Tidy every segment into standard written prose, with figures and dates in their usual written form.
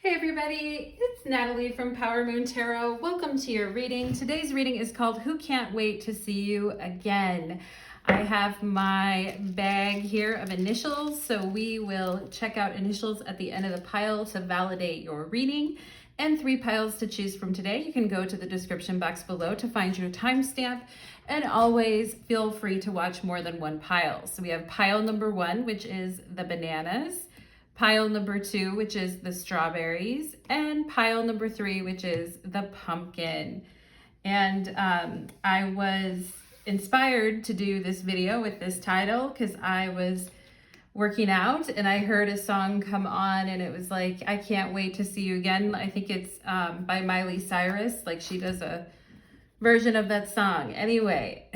Hey everybody, it's Natalie from Power Moon Tarot. Welcome to your reading. Today's reading is called Who Can't Wait to See You Again. I have my bag here of initials, so we will check out initials at the end of the pile to validate your reading, and 3 piles to choose from today. You can go to the description box below to find your timestamp, and always feel free to watch more than one pile. So we have pile number 1, which is the bananas, pile number 2, which is the strawberries, and pile number 3, which is the pumpkin. And I was inspired to do this video with this title because I was working out and I heard a song come on and it was like, I can't wait to see you again. I think it's by Miley Cyrus, like she does a version of that song. Anyway,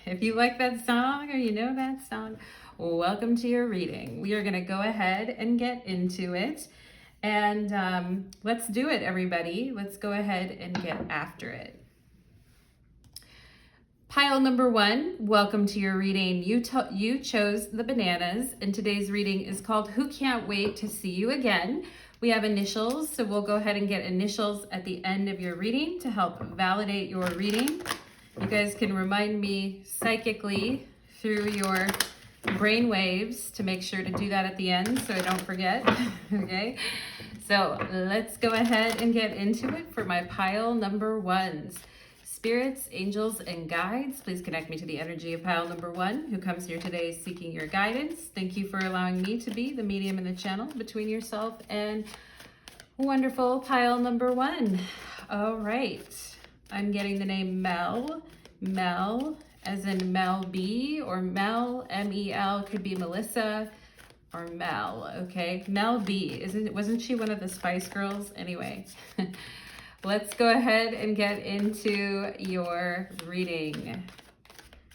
if you like that song or you know that song, welcome to your reading. We are going to go ahead and get into it. And let's do it, everybody. Let's go ahead and get after it. Pile number 1, welcome to your reading. You chose the bananas, and today's reading is called Who Can't Wait to See You Again. We have initials, so we'll go ahead and get initials at the end of your reading to help validate your reading. You guys can remind me psychically through your brain waves to make sure to do that at the end so I don't forget. Okay, so let's go ahead and get into it for my pile number 1s. Spirits, angels, and guides, please connect me to the energy of pile number 1 who comes here today seeking your guidance. Thank you for allowing me to be the medium in the channel between yourself and wonderful pile number 1. All right, I'm getting the name Mel. Mel as in Mel B, or Mel, M-E-L, could be Melissa or Mel, okay? Mel B, wasn't she one of the Spice Girls? Anyway, let's go ahead and get into your reading.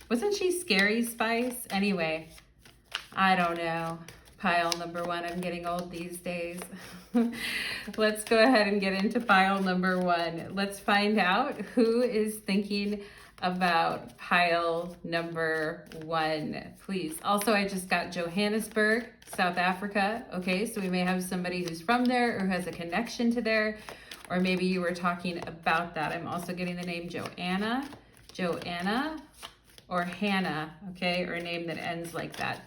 Wasn't she Scary Spice? Anyway, I don't know. Pile number 1, I'm getting old these days. Let's go ahead and get into pile number 1. Let's find out who is thinking about pile number 1, please. Also, I just got Johannesburg, South Africa. Okay, so we may have somebody who's from there or has a connection to there, or maybe you were talking about that. I'm also getting the name Joanna, or Hannah, okay, or a name that ends like that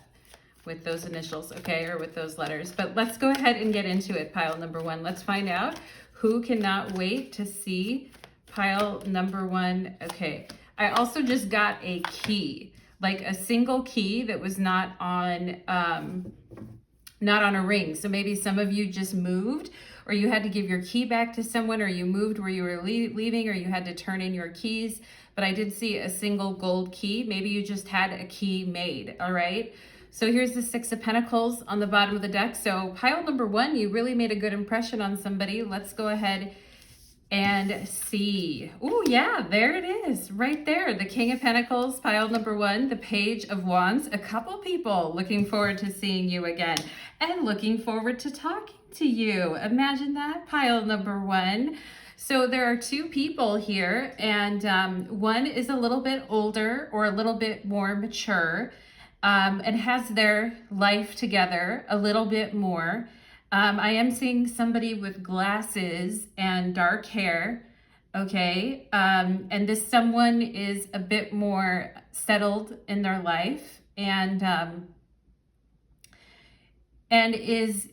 with those initials, okay, or with those letters. But let's go ahead and get into it, pile number 1. Let's find out who cannot wait to see pile number 1. Okay, I also just got a key, like a single key that was not on a ring. So maybe some of you just moved, or you had to give your key back to someone, or you moved where you were leaving, or you had to turn in your keys. But I did see a single gold key. Maybe you just had a key made, all right? So here's the 6 of Pentacles on the bottom of the deck. So pile number 1, you really made a good impression on somebody. Let's go ahead and see. Oh yeah, there it is right there. The King of Pentacles, pile number 1, the Page of Wands. A couple people looking forward to seeing you again and looking forward to talking to you. Imagine that, pile number 1. So there are 2 people here, and one is a little bit older or a little bit more mature, and has their life together a little bit more. I am seeing somebody with glasses and dark hair, okay? And this someone is a bit more settled in their life and is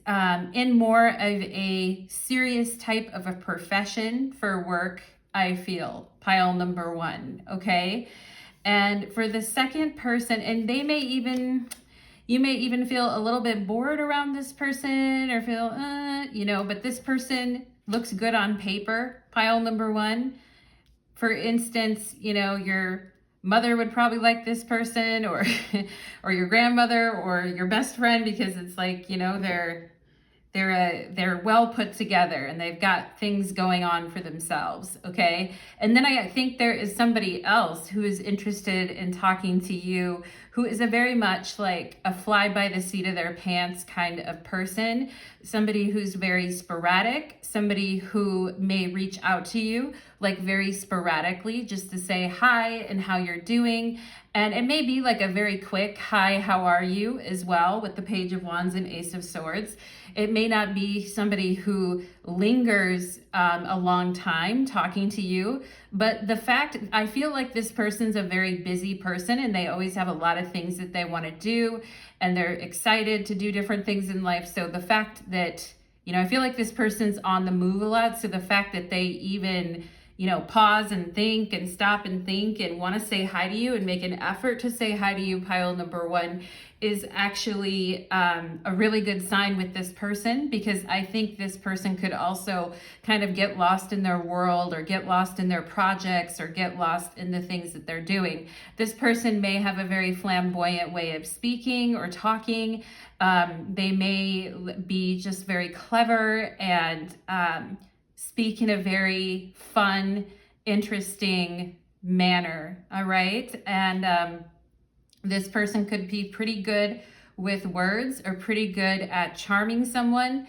in more of a serious type of a profession for work, I feel, pile number 1, okay? And for the second person, and you may even feel a little bit bored around this person or feel, but this person looks good on paper, pile number 1. For instance, your mother would probably like this person, or or your grandmother or your best friend, because it's like, they're well put together and they've got things going on for themselves, okay? And then I think there is somebody else who is interested in talking to you who is a very much like a fly by the seat of their pants kind of person, somebody who's very sporadic, somebody who may reach out to you like very sporadically just to say hi and how you're doing. And it may be like a very quick hi, how are you as well, with the Page of Wands and Ace of Swords. It may not be somebody who lingers a long time talking to you, but the fact, I feel like this person's a very busy person and they always have a lot of things that they want to do and they're excited to do different things in life. So the fact that, I feel like this person's on the move a lot. So the fact that they even, pause and think and stop and think and want to say hi to you and make an effort to say hi to you, pile number one, is actually a really good sign with this person, because I think this person could also kind of get lost in their world or get lost in their projects or get lost in the things that they're doing. This person may have a very flamboyant way of speaking or talking. They may be just very clever and speak in a very fun, interesting manner, all right? And this person could be pretty good with words or pretty good at charming someone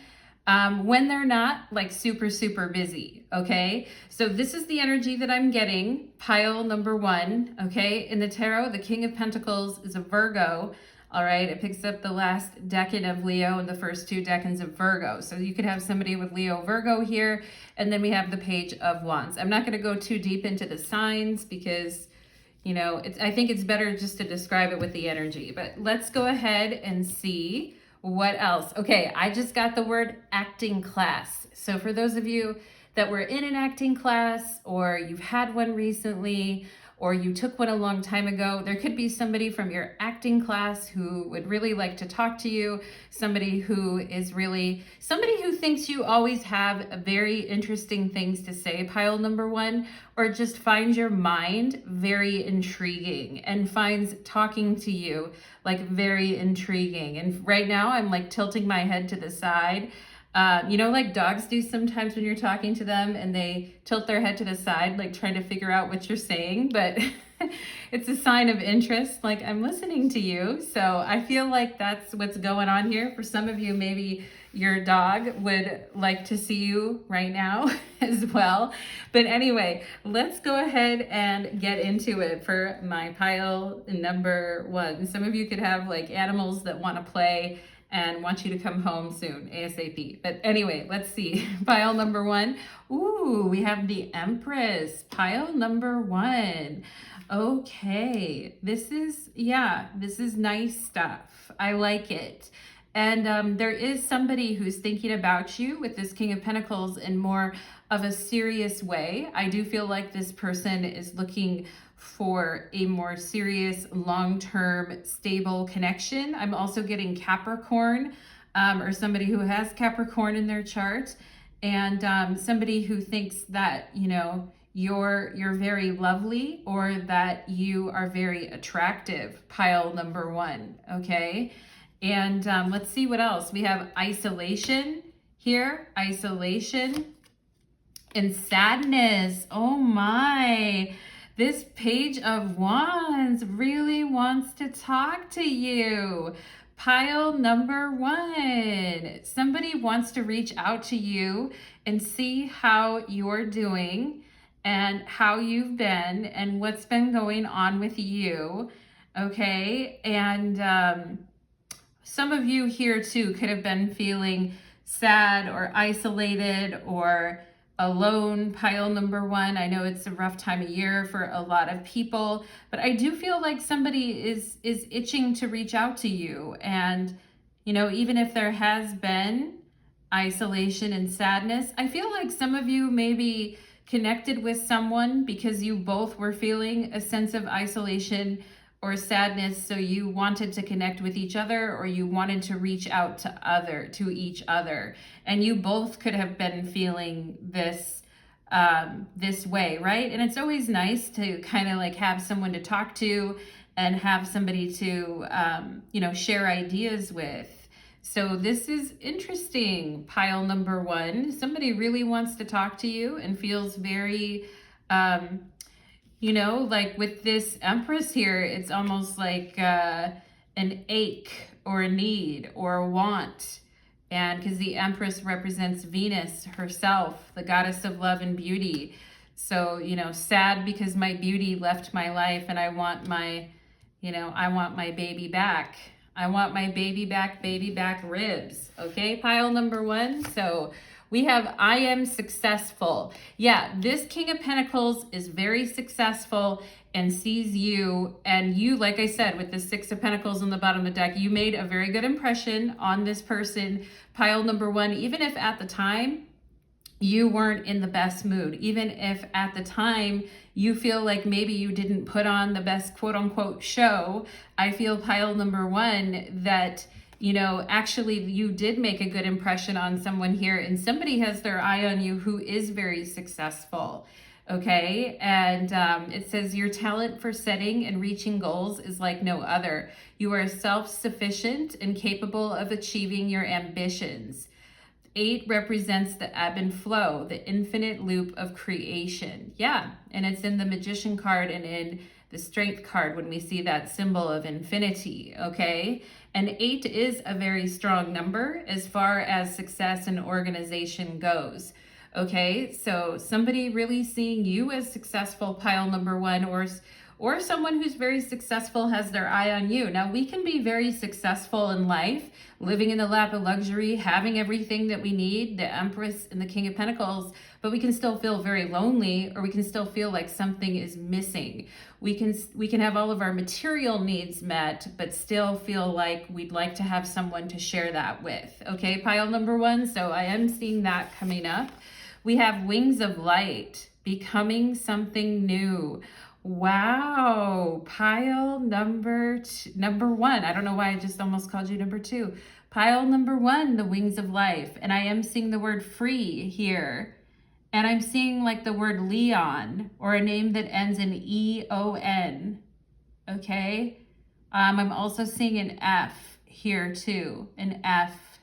when they're not like super, super busy, okay? So this is the energy that I'm getting, pile number one, okay? In the tarot, the King of Pentacles is a Virgo. All right, it picks up the last decan of Leo and the first two decans of Virgo. So you could have somebody with Leo Virgo here, and then we have the Page of Wands. I'm not going to go too deep into the signs because, I think it's better just to describe it with the energy. But let's go ahead and see what else. Okay, I just got the word acting class. So for those of you that were in an acting class, or you've had one recently, or you took one a long time ago, there could be somebody from your acting class who would really like to talk to you, somebody who thinks you always have very interesting things to say, pile number one, or just finds your mind very intriguing and finds talking to you like very intriguing. And right now I'm like tilting my head to the side. Like dogs do sometimes when you're talking to them and they tilt their head to the side, like trying to figure out what you're saying, but it's a sign of interest, like I'm listening to you. So I feel like that's what's going on here. For some of you, maybe your dog would like to see you right now as well. But anyway, let's go ahead and get into it for my pile number one. Some of you could have like animals that want to play and want you to come home soon, ASAP. But anyway, let's see. Pile number one. Ooh, we have the Empress. Pile number one. Okay, this is nice stuff. I like it. And there is somebody who's thinking about you with this King of Pentacles in more of a serious way. I do feel like this person is looking for a more serious, long-term, stable connection. I'm also getting Capricorn, or somebody who has Capricorn in their chart, and somebody who thinks that, you're very lovely, or that you are very attractive, pile number one, okay? And let's see what else. We have isolation here, isolation, and sadness. Oh my. This Page of Wands really wants to talk to you. Pile number one. Somebody wants to reach out to you and see how you're doing and how you've been and what's been going on with you. Okay. And some of you here too could have been feeling sad or isolated or alone, pile number one. I know it's a rough time of year for a lot of people, but I do feel like somebody is itching to reach out to you. And, even if there has been isolation and sadness, I feel like some of you maybe connected with someone because you both were feeling a sense of isolation or sadness, so you wanted to connect with each other, or you wanted to reach out to each other, and you both could have been feeling this way, right? And it's always nice to kind of like have someone to talk to and have somebody to share ideas with. So this is interesting, pile number one. Somebody really wants to talk to you and feels very You know, like with this Empress here, it's almost like an ache or a need or a want. And because the Empress represents Venus herself, the goddess of love and beauty. So, you know, sad because my beauty left my life and I want my, you know, I want my baby back. I want my baby back ribs. Okay, pile number one. So we have I am successful. Yeah, this King of Pentacles is very successful and sees you. And you, like I said, with the Six of Pentacles on the bottom of the deck, you made a very good impression on this person. Pile number one, even if at the time you weren't in the best mood, even if at the time you feel like maybe you didn't put on the best quote unquote show, I feel pile number one that, you know, actually you did make a good impression on someone here and somebody has their eye on you who is very successful. Okay, and it says your talent for setting and reaching goals is like no other. You are self-sufficient and capable of achieving your ambitions. 8 represents the ebb and flow, the infinite loop of creation. Yeah, and it's in the Magician card and in the Strength card when we see that symbol of infinity, okay? And 8 is a very strong number as far as success and organization goes. Okay, so somebody really seeing you as successful, pile number one, or someone who's very successful has their eye on you. Now, we can be very successful in life, living in the lap of luxury, having everything that we need, the Empress and the King of Pentacles, but we can still feel very lonely, or we can still feel like something is missing. We can have all of our material needs met, but still feel like we'd like to have someone to share that with. Okay, pile number one, so I am seeing that coming up. We have wings of light, becoming something new. Wow, pile number one. I don't know why I just almost called you number two. Pile number one, the wings of life. And I am seeing the word free here. And I'm seeing like the word Leon, or a name that ends in E-O-N. Okay. I'm also seeing an F here too, an F.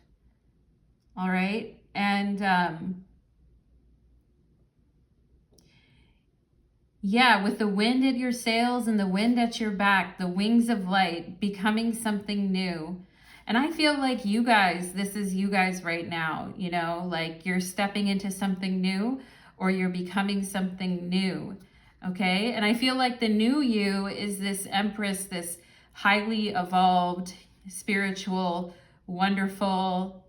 All right. And yeah, with the wind at your sails and the wind at your back, the wings of light, becoming something new. And I feel like you guys, this is you guys right now, you know, like you're stepping into something new or you're becoming something new, okay? And I feel like the new you is this Empress, this highly evolved, spiritual, wonderful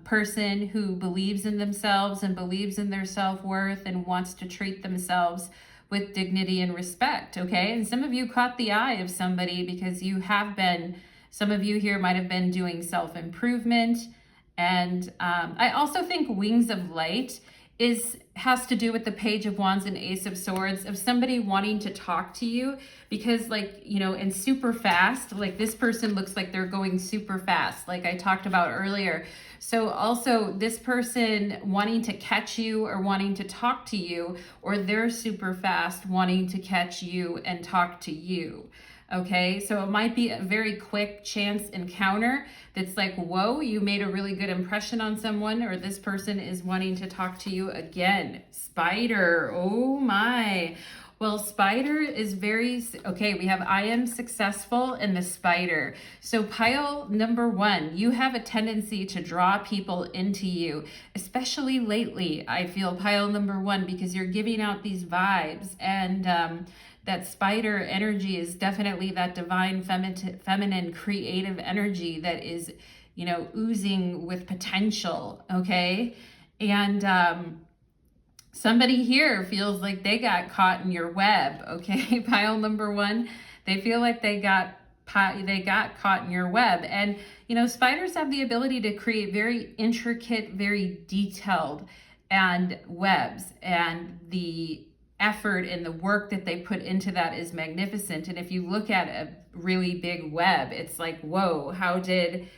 person who believes in themselves and believes in their self-worth and wants to treat themselves with dignity and respect, okay? And some of you caught the eye of somebody because you have been, some of you here might have been doing self-improvement. And I also think wings of light has to do with the Page of Wands and Ace of Swords, of somebody wanting to talk to you because, like, you know, and super fast, like this person looks like they're going super fast, like I talked about earlier. So also this person wanting to catch you or wanting to talk to you, or they're super fast wanting to catch you and talk to you. Okay, so it might be a very quick chance encounter that's like, whoa, you made a really good impression on someone, or this person is wanting to talk to you again. Spider, oh my. Well, Spider is very, okay, we have I am successful and the Spider. So pile number one, you have a tendency to draw people into you, especially lately, I feel pile number one, because you're giving out these vibes. And that Spider energy is definitely that divine feminine creative energy that is, you know, oozing with potential, okay? And somebody here feels like they got caught in your web, okay? Pile number one, they feel like they got caught in your web. And, you know, spiders have the ability to create very intricate, very detailed and webs, and the effort and the work that they put into that is magnificent. And if you look at a really big web, it's like, whoa, how did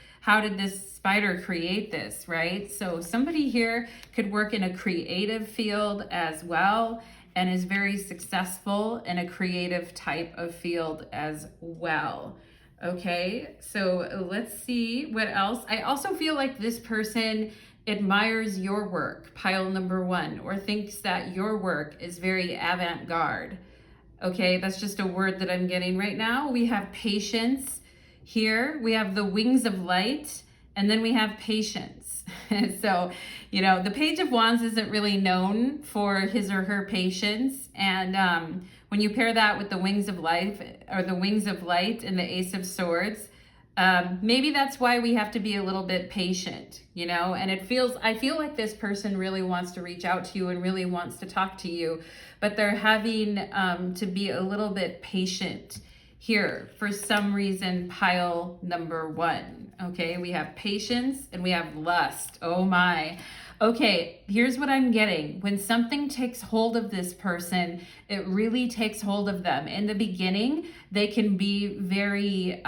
this spider create this, right? So somebody here could work in a creative field as well and is very successful in a creative type of field as well. Okay, so let's see what else. I also feel like this person admires your work, pile number one, or thinks that your work is very avant-garde. Okay, that's just a word that I'm getting right now. We have patience here. We have the wings of light, and then we have patience. So, the Page of Wands isn't really known for his or her patience. And when you pair that with the wings of life, or the wings of light, and the Ace of Swords, maybe that's why we have to be a little bit patient, and I feel like this person really wants to reach out to you and really wants to talk to you, but they're having to be a little bit patient here for some reason. Pile number 1. Okay, we have patience and we have lust. Oh my. Okay, here's what I'm getting. When something takes hold of this person, it really takes hold of them. In the beginning, they can be very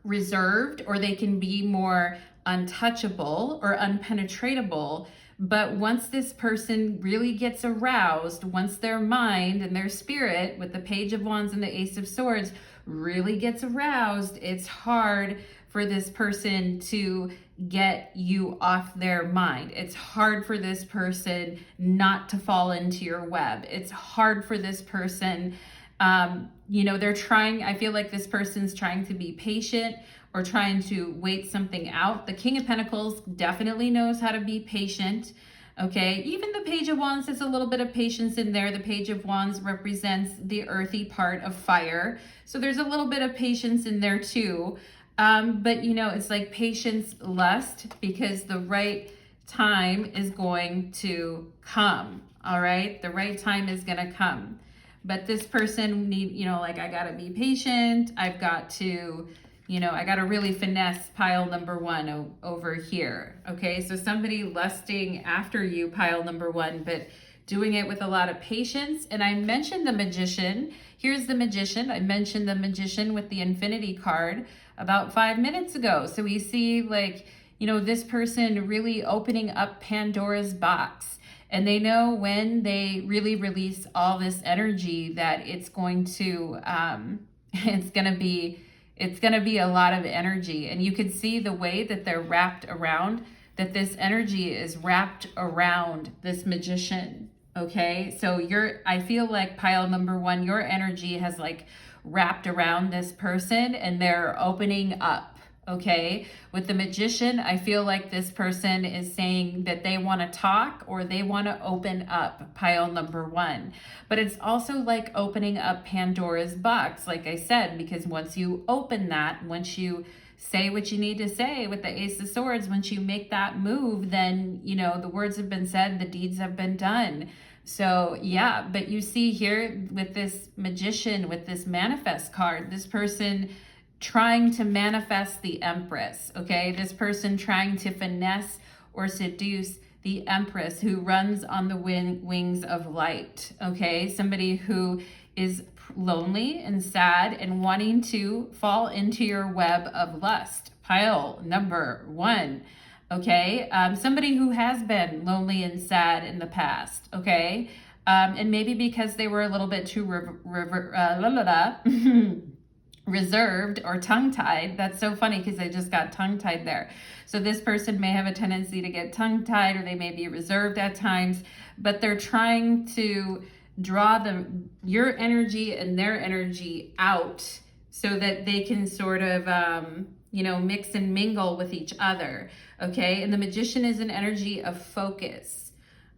reserved, or they can be more untouchable or unpenetratable. But once this person really gets aroused, once their mind and their spirit, with the Page of Wands and the Ace of Swords, really gets aroused, it's hard for this person to get you off their mind. It's hard for this person not to fall into your web. It's hard for this person, they're trying, I feel like this person's trying to be patient or trying to wait something out. The King of Pentacles definitely knows how to be patient. Okay, even the Page of Wands has a little bit of patience in there. The Page of Wands represents the earthy part of fire. So there's a little bit of patience in there too. But it's like patience, lust, because the right time is going to come. All right, the right time is going to come. But this person I got to be patient. I've got to, I got to really finesse pile number 1 over here. Okay, so somebody lusting after you, pile number 1, but doing it with a lot of patience. And I mentioned the Magician. Here's the Magician. I mentioned the Magician with the Infinity card about 5 minutes ago. So we see this person really opening up Pandora's box. And they know when they really release all this energy that it's going to be a lot of energy. And you can see the way that they're wrapped around, that this energy is wrapped around this Magician. Okay, so I feel like pile number 1, your energy has wrapped around this person and they're opening up. Okay, with the Magician, I feel like this person is saying that they want to talk or they want to open up, pile number 1. But it's also like opening up Pandora's box, like I said, because once you open that, once you say what you need to say with the Ace of Swords, once you make that move, then, the words have been said, the deeds have been done. So yeah, but you see here with this Magician, with this Manifest card, this person trying to manifest the Empress, okay? This person trying to finesse or seduce the Empress who runs on the wings of light, okay? Somebody who is lonely and sad and wanting to fall into your web of lust, pile number 1, okay? Somebody who has been lonely and sad in the past, okay? And maybe because they were a little bit too reserved or tongue-tied. That's so funny because I just got tongue-tied there. So this person may have a tendency to get tongue-tied, or they may be reserved at times, but they're trying to draw your energy and their energy out so that they can sort of mix and mingle with each other. Okay, and the Magician is an energy of focus.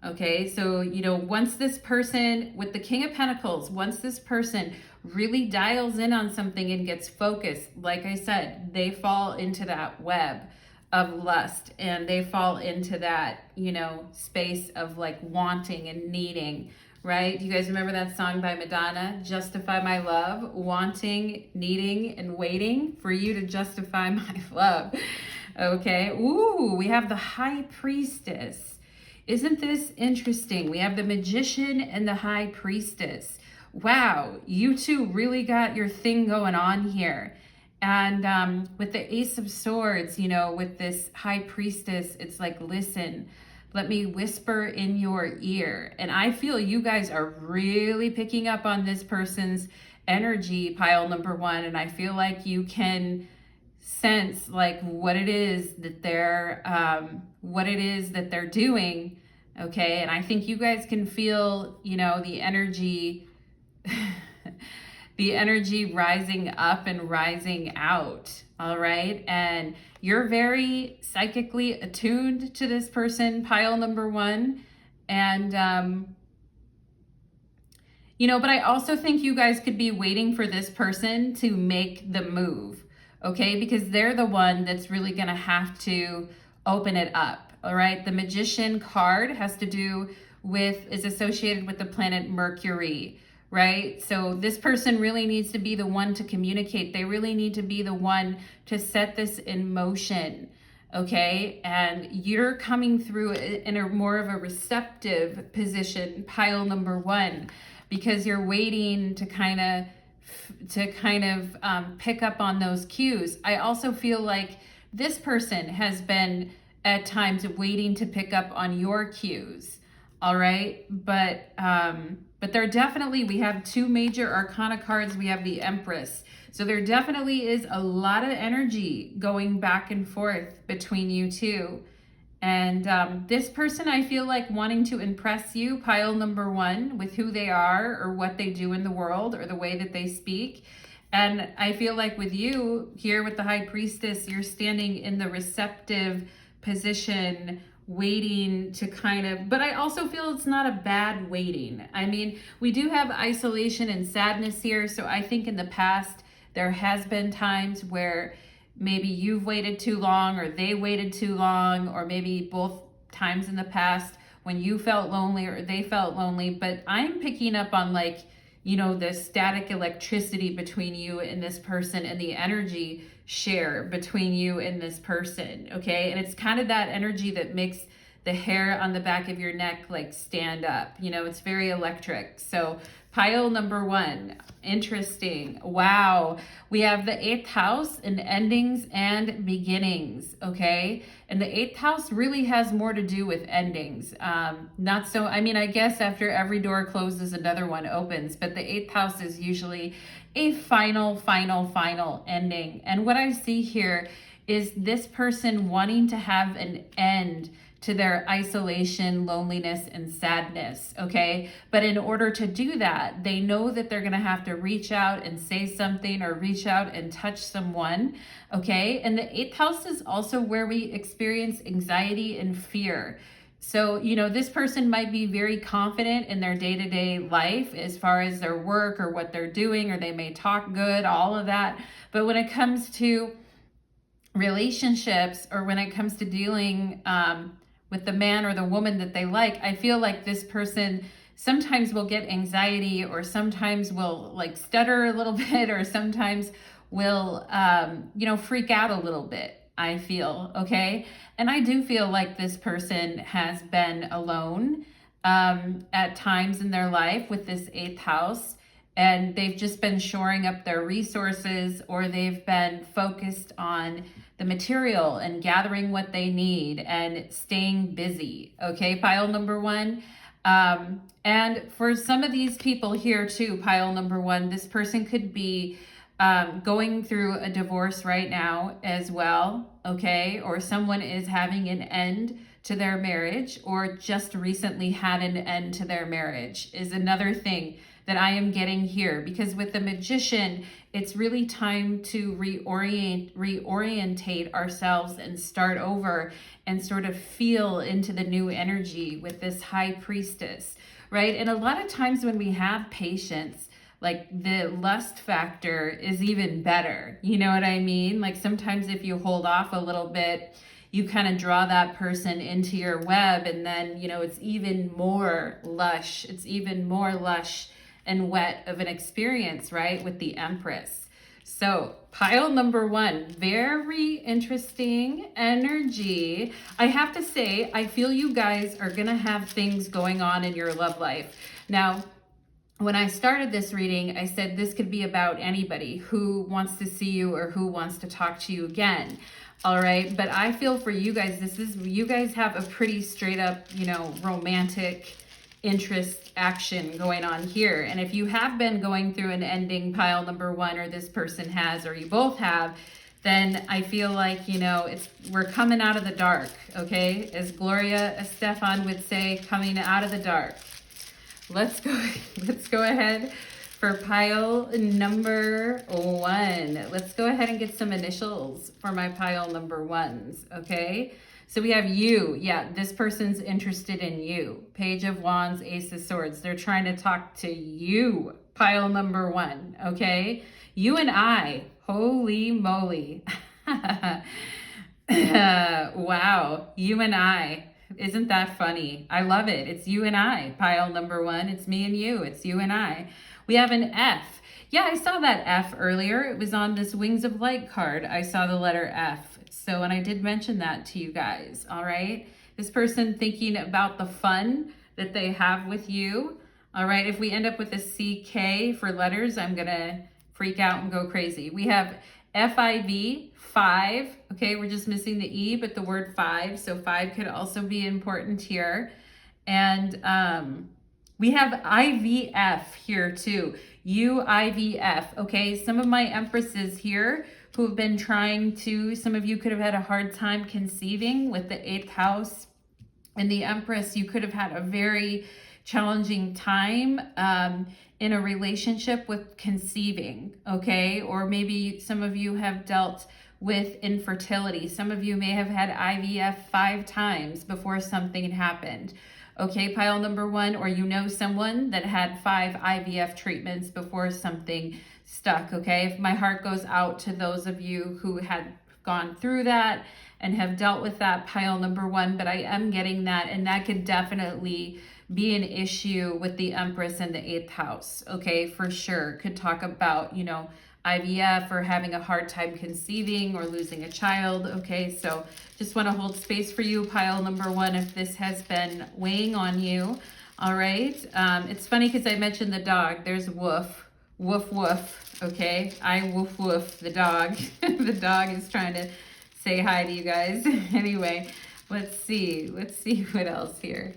Okay, so once this person with the King of Pentacles, once this person really dials in on something and gets focused, like I said, they fall into that web of lust, and they fall into that, space of wanting and needing, right? Do you guys remember that song by Madonna, Justify My Love? Wanting, needing, and waiting for you to justify my love. Okay, ooh, we have the High Priestess. Isn't this interesting? We have the Magician and the High Priestess. Wow, you two really got your thing going on here. And with the Ace of Swords, with this High Priestess, it's like, listen, let me whisper in your ear. And I feel you guys are really picking up on this person's energy, pile number 1. And I feel like you can sense what it is that they're doing. Okay, and I think you guys can feel the energy the energy rising up and rising out. All right. And you're very psychically attuned to this person, pile number one. And, you know, but I also think you guys could be waiting for this person to make the move, okay? Because they're the one that's really going to have to open it up, all right? The Magician card has to do with, is associated with the planet Mercury, right? So this person really needs to be the one to communicate. They really need to be the one to set this in motion, okay? And you're coming through in a more of a receptive position, pile number one, because you're waiting to kind of pick up on those cues. I also feel like this person has been at times waiting to pick up on your cues. All right, but there definitely, we have two major arcana cards. We have the Empress. So there definitely is a lot of energy going back and forth between you two. And this person, I feel like wanting to impress you, pile number one, with who they are or what they do in the world or the way that they speak. And I feel like with you here with the High Priestess, you're standing in the receptive position, waiting to kind of, but I also feel it's not a bad waiting. I mean, we do have isolation and sadness here. So I think in the past, there has been times where maybe you've waited too long or they waited too long, or maybe both times in the past when you felt lonely or they felt lonely. But I'm picking up on, like, you know, the static electricity between you and this person and the energy share between you and this person, okay? And it's kind of that energy that makes the hair on the back of your neck like stand up. You know, it's very electric. So pile number one, interesting. Wow. We have the 8th house and endings and beginnings, okay? And the 8th house really has more to do with endings. Not so, I mean, I guess after every door closes, another one opens, but the 8th house is usually a final ending. And what I see here is this person wanting to have an end to their isolation, loneliness, and sadness, okay? But in order to do that, they know that they're gonna have to reach out and say something or reach out and touch someone, okay? And the 8th house is also where we experience anxiety and fear. So, you know, this person might be very confident in their day-to-day life as far as their work or what they're doing, or they may talk good, all of that. But when it comes to relationships, or when it comes to dealing with the man or the woman that they like, I feel like this person sometimes will get anxiety, or sometimes will like stutter a little bit, or sometimes will, you know, freak out a little bit, I feel, okay? And I do feel like this person has been alone at times in their life with this 8th house, and they've just been shoring up their resources, or they've been focused on the material and gathering what they need and staying busy, okay? Pile number one. And for some of these people here too, pile number one, this person could be going through a divorce right now as well, okay? Or someone is having an end to their marriage, or just recently had an end to their marriage, is another thing that I am getting here. Because with the Magician, it's really time to reorientate ourselves and start over and sort of feel into the new energy with this High Priestess, right? And a lot of times when we have patience, like the lust factor is even better. You know what I mean? Like sometimes if you hold off a little bit, you kind of draw that person into your web, and then, you know, it's even more lush. It's even more lush and wet of an experience, right? With the Empress. So pile number one, very interesting energy. I have to say, I feel you guys are gonna have things going on in your love life. Now, when I started this reading, I said this could be about anybody who wants to see you or who wants to talk to you again. All right, but I feel for you guys, you guys have a pretty straight up, you know, romantic interest action going on here. And if you have been going through an ending, pile number one, or this person has, or you both have, then I feel like, you know, we're coming out of the dark, okay? As Gloria Estefan would say, coming out of the dark. Let's go ahead for pile number 1. Let's go ahead and get some initials for my pile number 1s, okay? So we have you. Yeah, this person's interested in you. Page of Wands, Ace of Swords. They're trying to talk to you, pile number 1, okay? You and I. Holy moly. Wow, you and I. Isn't that funny? I love it. It's you and I, pile number 1. It's me and you. It's you and I. We have an F. Yeah, I saw that F earlier. It was on this Wings of Light card. I saw the letter F. So, and I did mention that to you guys, all right? This person thinking about the fun that they have with you, all right? If we end up with a CK for letters, I'm going to freak out and go crazy. We have FIV, 5, okay? We're just missing the E, but the word 5, so 5 could also be important here. And we have IVF here too, UIVF, okay? Some of my empresses here who have been trying to, some of you could have had a hard time conceiving with the 8th house and the Empress. You could have had a very challenging time in a relationship with conceiving, okay? Or maybe some of you have dealt with infertility. Some of you may have had IVF 5 times before something happened. Okay, pile number 1, or you know someone that had 5 IVF treatments before something stuck, okay? My heart goes out to those of you who had gone through that and have dealt with that, pile number 1, but I am getting that, and that could definitely be an issue with the Empress in the 8th house, okay, for sure. Could talk about, you know, IVF or having a hard time conceiving or losing a child, okay? So just want to hold space for you, pile number 1, if this has been weighing on you, all right? It's funny because I mentioned the dog. There's Woof, woof, woof, okay? I woof, woof, the dog. The dog is trying to say hi to you guys. Anyway, let's see what else here.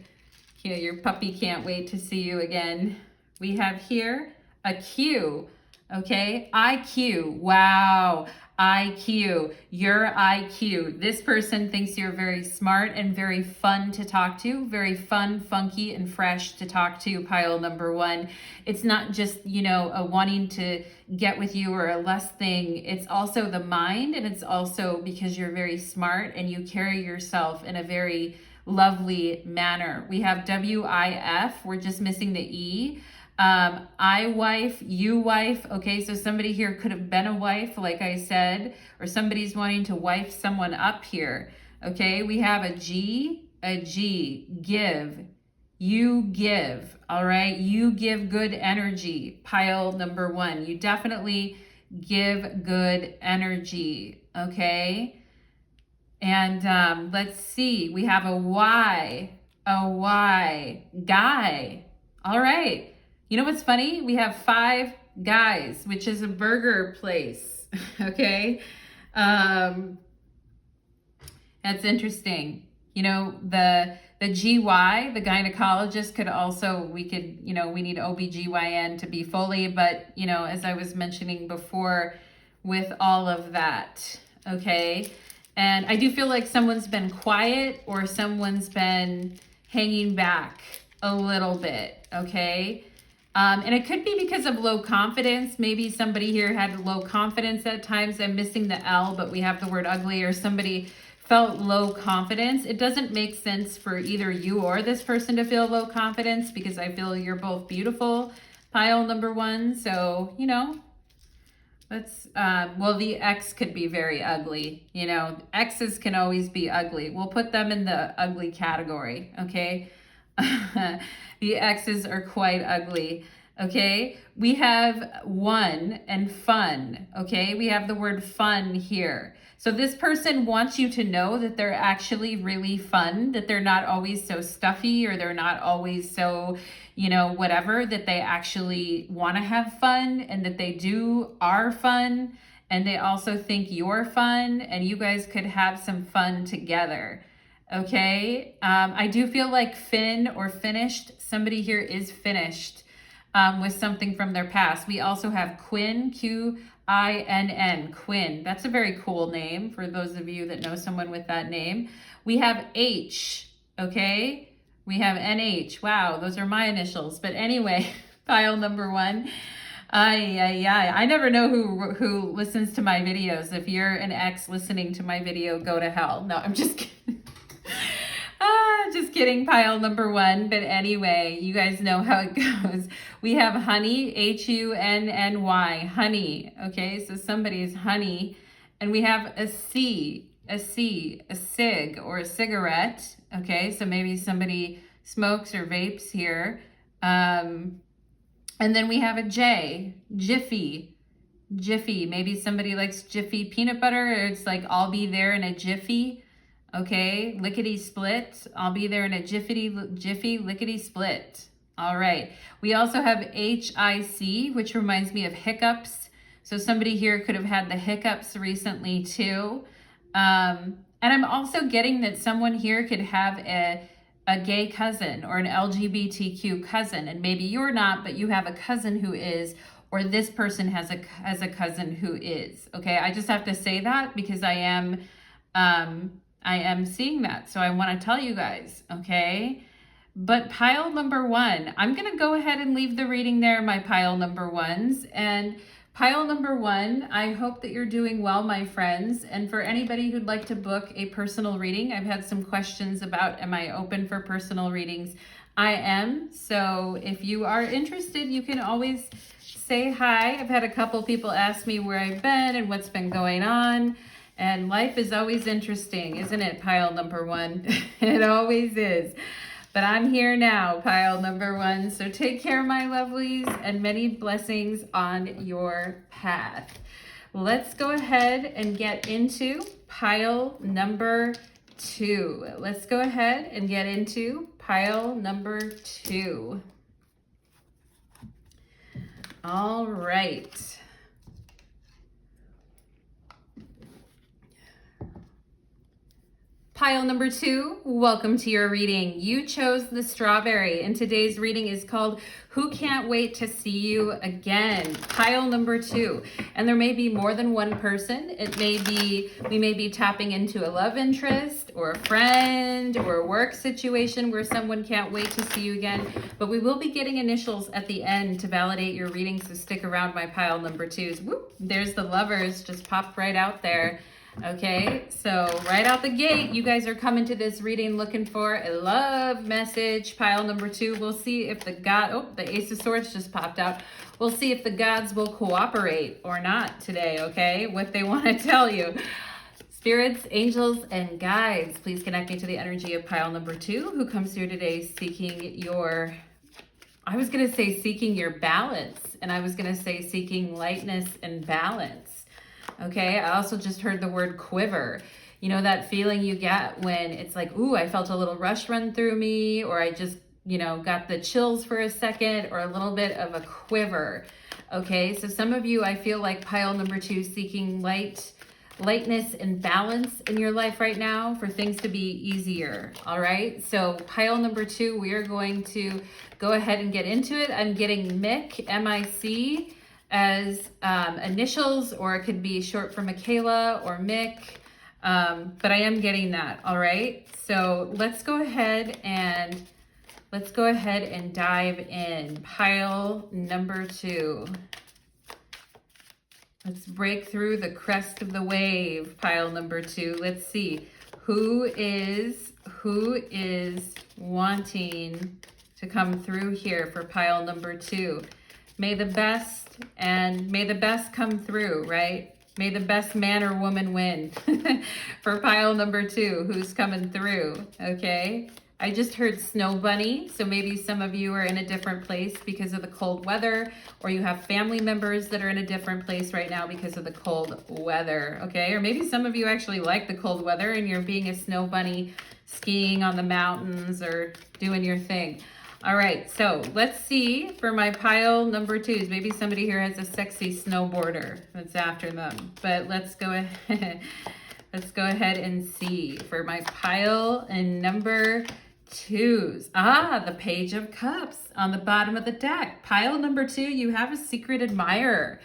Here, your puppy can't wait to see you again. We have here a Q, okay? IQ, wow, IQ, your IQ. This person thinks you're very smart and very fun to talk to, very fun, funky, and fresh to talk to, pile number 1. It's not just, you know, a wanting to get with you or a lust thing. It's also the mind, and it's also because you're very smart and you carry yourself in a very lovely manner. We have WIF, we're just missing the E. I wife, you wife, okay, so somebody here could have been a wife, like I said, or somebody's wanting to wife someone up here, okay? We have a G, give, you give, all right? You give good energy, pile number 1. You definitely give good energy, okay? And let's see, we have a Y, guy, all right. You know what's funny? We have 5 Guys, which is a burger place, okay? That's interesting. You know, the GY, the gynecologist could also, we need OBGYN to be fully, but, you know, as I was mentioning before with all of that, okay? And I do feel like someone's been quiet or someone's been hanging back a little bit, okay? And it could be because of low confidence. Maybe somebody here had low confidence at times. I'm missing the L, but we have the word ugly, or somebody felt low confidence. It doesn't make sense for either you or this person to feel low confidence because I feel you're both beautiful, pile number 1. So, you know, let's, well, the X could be very ugly. You know, X's can always be ugly. We'll put them in the ugly category, okay? The X's are quite ugly, okay? We have 1 and fun, okay? We have the word fun here. So this person wants you to know that they're actually really fun, that they're not always so stuffy or they're not always so, you know, whatever, that they actually want to have fun and that they are fun. And they also think you're fun and you guys could have some fun together. Okay, I do feel like fin or finished. Somebody here is finished with something from their past. We also have Quinn, Quinn, Quinn. That's a very cool name for those of you that know someone with that name. We have H, okay? We have NH. Wow, those are my initials. But anyway, pile number 1. I never know who listens to my videos. If you're an ex listening to my video, go to hell. No, I'm just kidding. Just kidding, pile number one. But anyway, you guys know how it goes. We have honey, Hunny, honey. Okay, so somebody's honey. And we have a C, a cig or a cigarette. Okay, so maybe somebody smokes or vapes here. And then we have a J, Jiffy. Maybe somebody likes Jiffy peanut butter, or it's like, I'll be there in a jiffy. Okay, lickety split. I'll be there in a jiffy lickety split. All right. We also have HIC, which reminds me of hiccups. So somebody here could have had the hiccups recently too. And I'm also getting that someone here could have a gay cousin or an LGBTQ cousin, and maybe you're not, but you have a cousin who is, or this person has a cousin who is. Okay, I just have to say that because I am seeing that, so I want to tell you guys. Okay, but pile number one, I'm gonna go ahead and leave the reading there, my pile number ones. And pile number one, I hope that you're doing well, my friends. And for anybody who'd like to book a personal reading, I've had some questions about, am I open for personal readings? I am. So if you are interested, you can always say hi. I've had a couple people ask me where I've been and what's been going on. And life is always interesting, isn't it, pile number one? It always is. But I'm here now, pile number one. So take care, my lovelies, and many blessings on your path. Let's go ahead and get into pile number two. Let's go ahead and get into pile number two. All right. Pile number two, welcome to your reading. You chose the strawberry, and today's reading is called Who Can't Wait to See You Again? Pile number two. And there may be more than one person. We may be tapping into a love interest or a friend or a work situation where someone can't wait to see you again. But we will be getting initials at the end to validate your reading, so stick around, my pile number twos. Whoop, there's the lovers, just popped right out there. Okay, so right out the gate, you guys are coming to this reading looking for a love message. Pile number two, we'll see if the Ace of Swords just popped out. We'll see if the gods will cooperate or not today, okay? What they want to tell you. Spirits, angels, and guides, please connect me to the energy of pile number two, who comes here today seeking your, I was going to say seeking your balance, and I was going to say seeking lightness and balance. Okay, I also just heard the word quiver. You know, that feeling you get when it's like, ooh, I felt a little rush run through me, or I just, got the chills for a second, or a little bit of a quiver. Okay, so some of you, I feel like pile number two, seeking lightness and balance in your life right now for things to be easier. All right, so pile number two, we are going to go ahead and get into it. I'm getting Mick, M-I-C, as initials, or it could be short for Michaela or Mick, but I am getting that. All right, so let's go ahead and dive in. Pile number two. Let's break through the crest of the wave. Pile number two. Let's see who is wanting to come through here for pile number two. May the best come through, right? May the best man or woman win for pile number two, who's coming through, okay? I just heard snow bunny, so maybe some of you are in a different place because of the cold weather, or you have family members that are in a different place right now because of the cold weather, okay? Or maybe some of you actually like the cold weather and you're being a snow bunny, skiing on the mountains or doing your thing. All right, so let's see for my pile number twos. Maybe somebody here has a sexy snowboarder that's after them, but let's go ahead. Let's go ahead and see for my pile and number twos. The Page of Cups on the bottom of the deck. Pile number two, you have a secret admirer.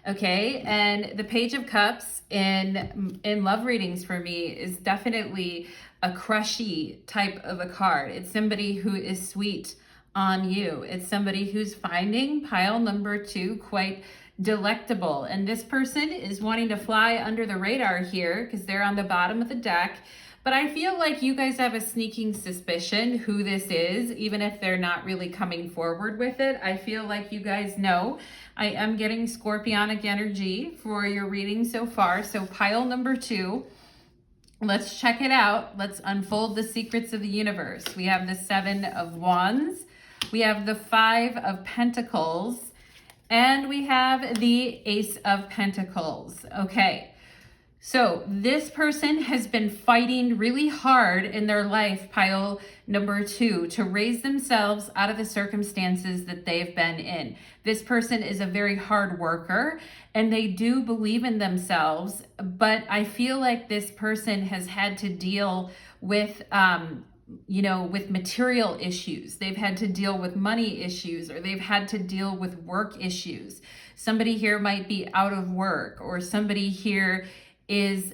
Okay, and the Page of Cups in love readings for me is definitely a crushy type of a card. It's somebody who is sweet on you. It's somebody who's finding pile number 2 quite delectable. And this person is wanting to fly under the radar here because they're on the bottom of the deck. But I feel like you guys have a sneaking suspicion who this is, even if they're not really coming forward with it. I feel like you guys know. I am getting scorpionic energy for your reading so far. So pile number 2. Let's check it out. Let's unfold the secrets of the universe. We have the 7 of Wands. We have the 5 of Pentacles. And we have the Ace of Pentacles. Okay. So this person has been fighting really hard in their life, pile number 2, to raise themselves out of the circumstances that they've been in. This person is a very hard worker and they do believe in themselves, but I feel like this person has had to deal with, with material issues. They've had to deal with money issues, or they've had to deal with work issues. Somebody here might be out of work, or somebody here is,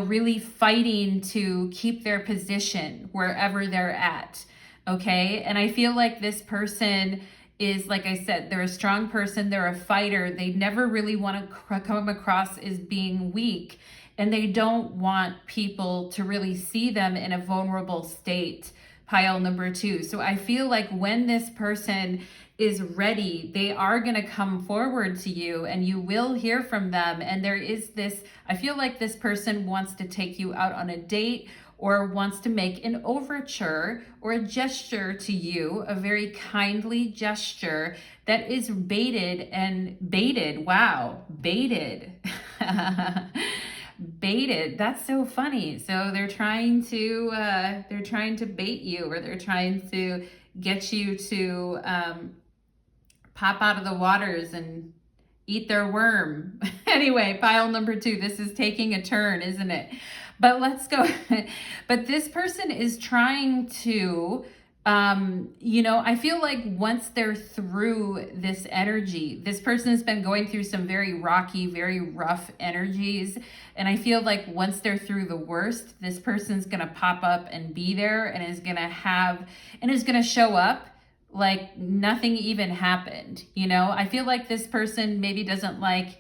really fighting to keep their position wherever they're at. Okay. And I feel like this person is, like I said, they're a strong person. They're a fighter. They never really want to come across as being weak. And they don't want people to really see them in a vulnerable state, pile number 2. So I feel like when this person is ready, they are going to come forward to you and you will hear from them. And there is this, I feel like this person wants to take you out on a date or wants to make an overture or a gesture to you, a very kindly gesture that is baited. Wow, baited. Baited. That's so funny. So they're trying to bait you, or they're trying to get you to pop out of the waters and eat their worm. Anyway, pile number 2. This is taking a turn, isn't it? But let's go. But this person is trying to, I feel like once they're through this energy, this person has been going through some very rocky, very rough energies. And I feel like once they're through the worst, this person's going to pop up and be there and is going to show up like nothing even happened. I feel like this person maybe doesn't like,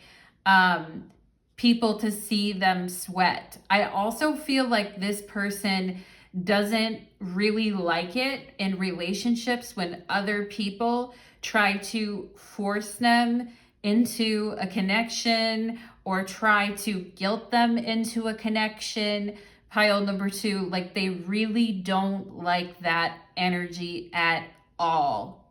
people to see them sweat. I also feel like this person doesn't really like it in relationships when other people try to force them into a connection or try to guilt them into a connection. Pile number 2, like they really don't like that energy at all,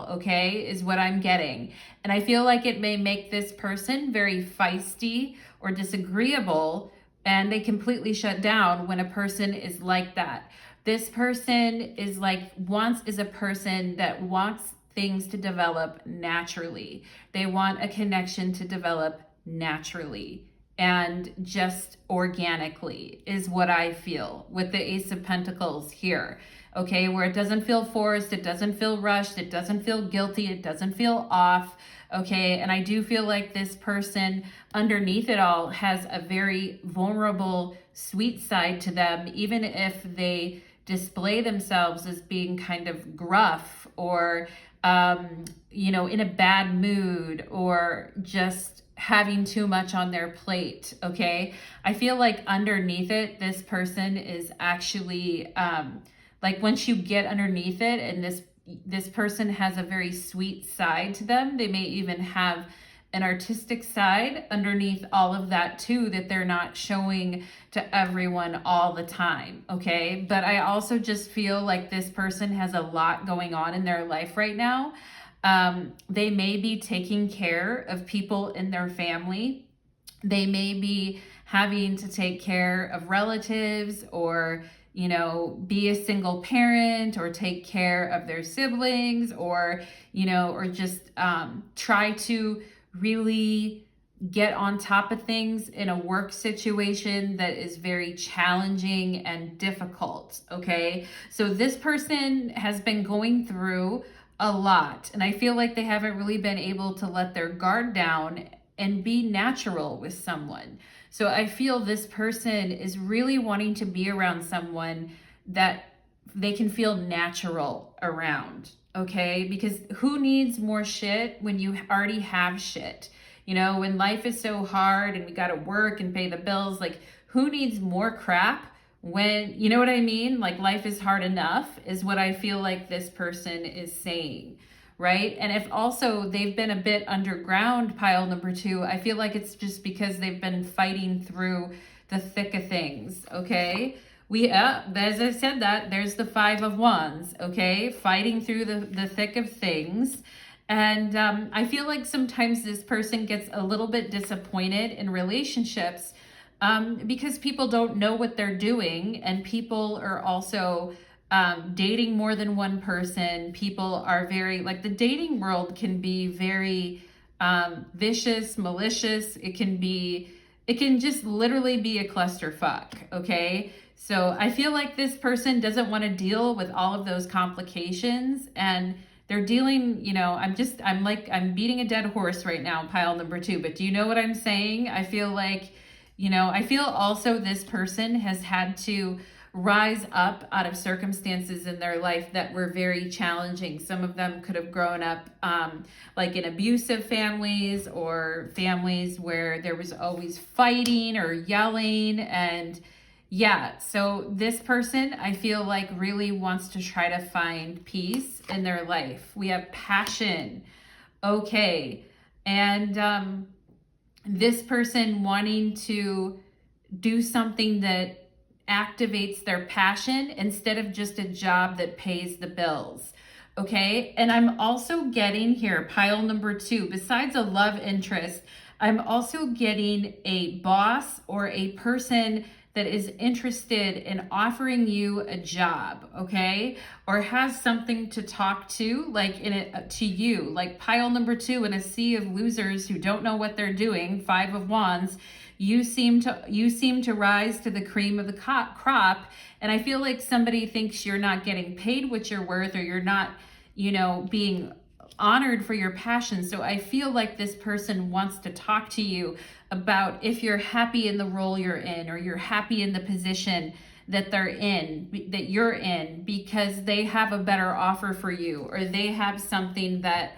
okay, is what I'm getting. And I feel like it may make this person very feisty or disagreeable, and they completely shut down when a person is like that. This person is a person that wants things to develop naturally. They want a connection to develop naturally and just organically is what I feel with the Ace of Pentacles here. Okay, where it doesn't feel forced, it doesn't feel rushed, it doesn't feel guilty, it doesn't feel off. Okay, and I do feel like this person underneath it all has a very vulnerable, sweet side to them, even if they display themselves as being kind of gruff or, in a bad mood or just having too much on their plate. Okay, I feel like underneath it, this person is actually, once you get underneath it and this person has a very sweet side to them, they may even have an artistic side underneath all of that too, that they're not showing to everyone all the time. Okay. But I also just feel like this person has a lot going on in their life right now. They may be taking care of people in their family. They may be having to take care of relatives or, be a single parent or take care of their siblings or just try to really get on top of things in a work situation that is very challenging and difficult. Okay. So this person has been going through a lot, and I feel like they haven't really been able to let their guard down and be natural with someone. So I feel this person is really wanting to be around someone that they can feel natural around, okay? Because who needs more shit when you already have shit? You know, when life is so hard and we got to work and pay the bills, like who needs more crap when, you know what I mean? Like life is hard enough is what I feel like this person is saying, right? And if also they've been a bit underground, pile number 2, I feel like it's just because they've been fighting through the thick of things, okay? As I said that, there's the 5 of Wands, okay? Fighting through the thick of things. And I feel like sometimes this person gets a little bit disappointed in relationships because people don't know what they're doing, and people are also dating more than one person. People are very, like the dating world can be very vicious, malicious. It can just literally be a clusterfuck, okay? So I feel like this person doesn't want to deal with all of those complications, and they're dealing, you know, I'm beating a dead horse right now, pile number 2, but do you know what I'm saying? I feel like, you know, I feel also this person has had to rise up out of circumstances in their life that were very challenging. Some of them could have grown up like in abusive families, or families where there was always fighting or yelling. And yeah, so this person, I feel like, really wants to try to find peace in their life. We have passion. Okay. And this person wanting to do something that activates their passion instead of just a job that pays the bills. Okay. And I'm also getting here, pile number 2, besides a love interest, I'm also getting a boss or a person that is interested in offering you a job, okay? Or has something to talk to, like to you, like pile number 2 in a sea of losers who don't know what they're doing, 5 of Wands. You seem to rise to the cream of the crop, and I feel like somebody thinks you're not getting paid what you're worth, or you're not, you know, being honored for your passion. So I feel like this person wants to talk to you about if you're happy in the role you're in, or you're happy in the position that you're in, because they have a better offer for you, or they have something that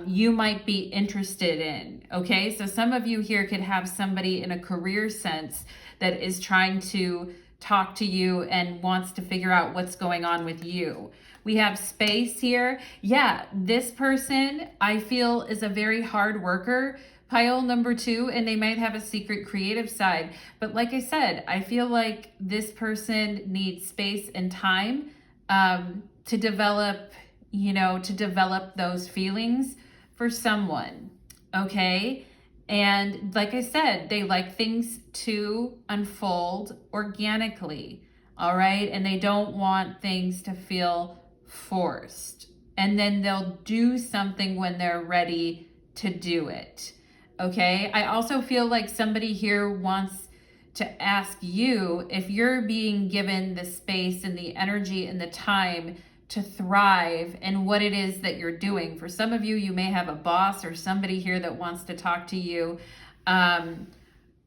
you might be interested in. Okay, so some of you here could have somebody in a career sense that is trying to talk to you and wants to figure out what's going on with you. We have space here. Yeah, this person I feel is a very hard worker, pile number 2, and they might have a secret creative side. But like I said, I feel like this person needs space and time to develop, you know, to develop those feelings for someone, okay? And like I said, they like things to unfold organically, all right? And they don't want things to feel forced. And then they'll do something when they're ready to do it, okay? I also feel like somebody here wants to ask you if you're being given the space and the energy and the time to thrive in what it is that you're doing. For some of you, you may have a boss or somebody here that wants to talk to you,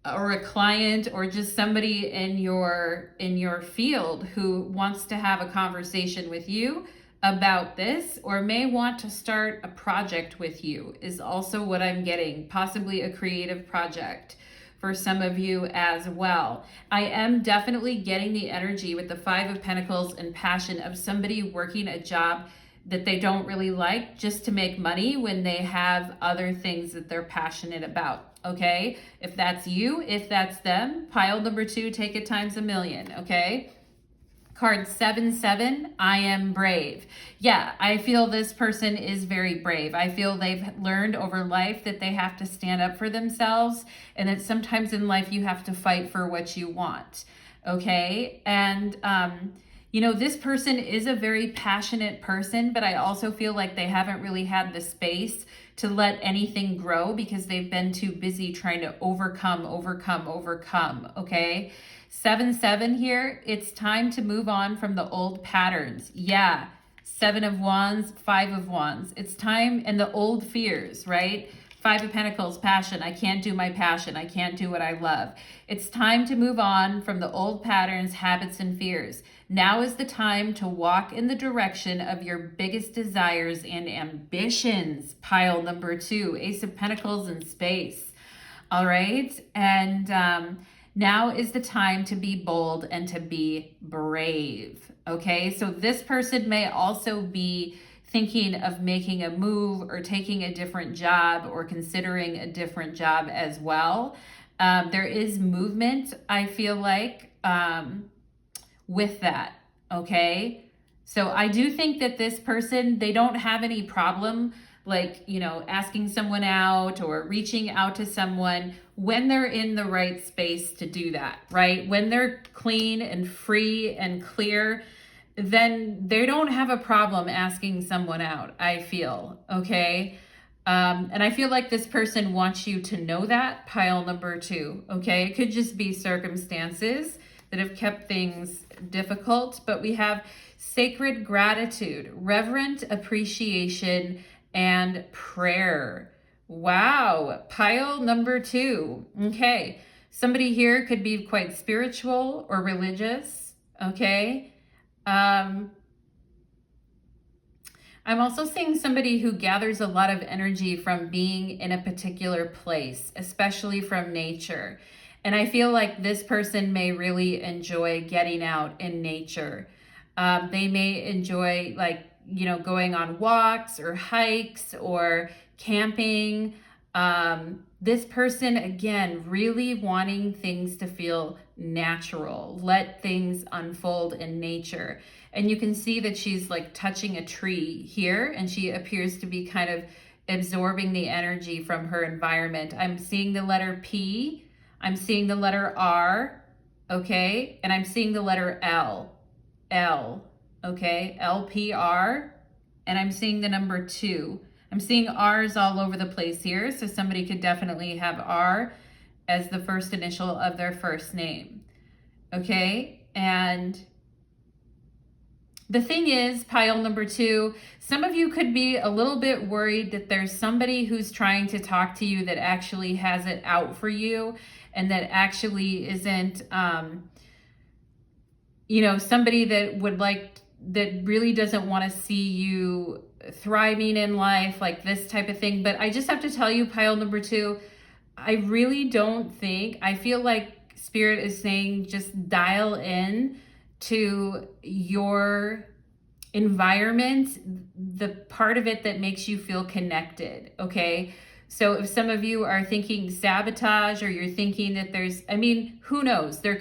or a client, or just somebody in your field who wants to have a conversation with you about this, or may want to start a project with you, is also what I'm getting. Possibly a creative project for some of you as well. I am definitely getting the energy with the 5 of Pentacles and passion of somebody working a job that they don't really like just to make money when they have other things that they're passionate about, okay? If that's you, if that's them, pile number 2, take it times a million, okay? Card 7-7, I am brave. Yeah, I feel this person is very brave. I feel they've learned over life that they have to stand up for themselves, and that sometimes in life you have to fight for what you want, okay? And, you know, this person is a very passionate person, but I also feel like they haven't really had the space to let anything grow because they've been too busy trying to overcome, okay? 7-7 here, it's time to move on from the old patterns. Yeah, 7 of Wands, 5 of Wands. It's time, and the old fears, right? Five of Pentacles, passion. I can't do my passion. I can't do what I love. It's time to move on from the old patterns, habits, and fears. Now is the time to walk in the direction of your biggest desires and ambitions. Pile number 2, Ace of Pentacles in space. All right. And now is the time to be bold and to be brave. Okay. So this person may also be thinking of making a move or taking a different job or considering a different job as well. There is movement, I feel like, with that. Okay. So I do think that this person, they don't have any problem like, asking someone out or reaching out to someone when they're in the right space to do that, right? When they're clean and free and clear, then they don't have a problem asking someone out, I feel, okay? And I feel like this person wants you to know that, pile number 2, okay? It could just be circumstances that have kept things difficult, but we have sacred gratitude, reverent appreciation, and prayer. Wow, pile number 2. Okay, somebody here could be quite spiritual or religious, okay? I'm also seeing somebody who gathers a lot of energy from being in a particular place, especially from nature. And I feel like this person may really enjoy getting out in nature. They may enjoy going on walks or hikes or camping. This person, again, really wanting things to feel natural, let things unfold in nature. And you can see that she's like touching a tree here, and she appears to be kind of absorbing the energy from her environment. I'm seeing the letter P, I'm seeing the letter R, okay, and I'm seeing the letter L, okay, LPR, and I'm seeing the number 2. I'm seeing R's all over the place here, so somebody could definitely have R as the first initial of their first name, okay? And the thing is, pile number 2, some of you could be a little bit worried that there's somebody who's trying to talk to you that actually has it out for you and that actually isn't, somebody that really doesn't want to see you thriving in life, like this type of thing. But I just have to tell you, pile number 2, I really don't think, I feel like Spirit is saying just dial in to your environment, the part of it that makes you feel connected, okay? So if some of you are thinking sabotage, or you're thinking that who knows? There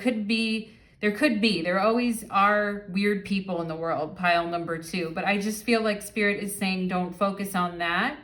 always are weird people in the world, pile number 2. But I just feel like Spirit is saying don't focus on that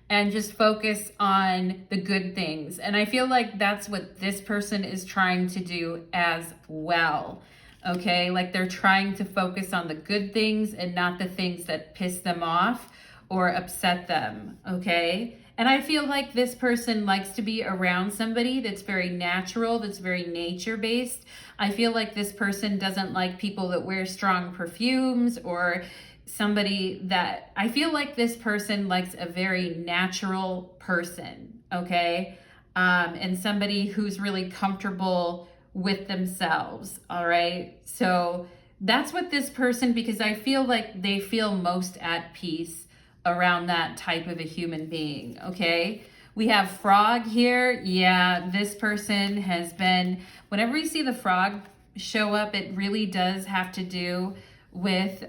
and just focus on the good things. And I feel like that's what this person is trying to do as well. Okay, like they're trying to focus on the good things and not the things that piss them off or upset them, okay? And I feel like this person likes to be around somebody that's very natural, that's very nature-based. I feel like this person doesn't like people that wear strong perfumes, or somebody that, I feel like this person likes a very natural person, okay? And somebody who's really comfortable with themselves, all right? So that's what this person, because I feel like they feel most at peace around that type of a human being, okay? We have frog here. Yeah, this person has been, whenever you see the frog show up, it really does have to do with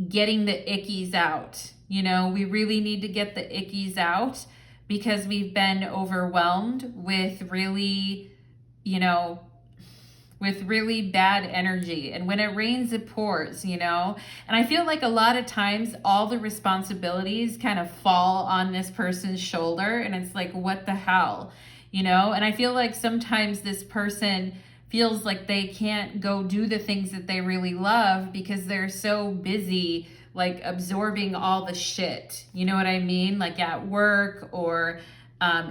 getting the ickies out. We really need to get the ickies out because we've been overwhelmed with really bad energy. And when it rains, it pours, And I feel like a lot of times all the responsibilities kind of fall on this person's shoulder, and it's like, what the hell, And I feel like sometimes this person feels like they can't go do the things that they really love because they're so busy, like absorbing all the shit, you know what I mean? Like at work or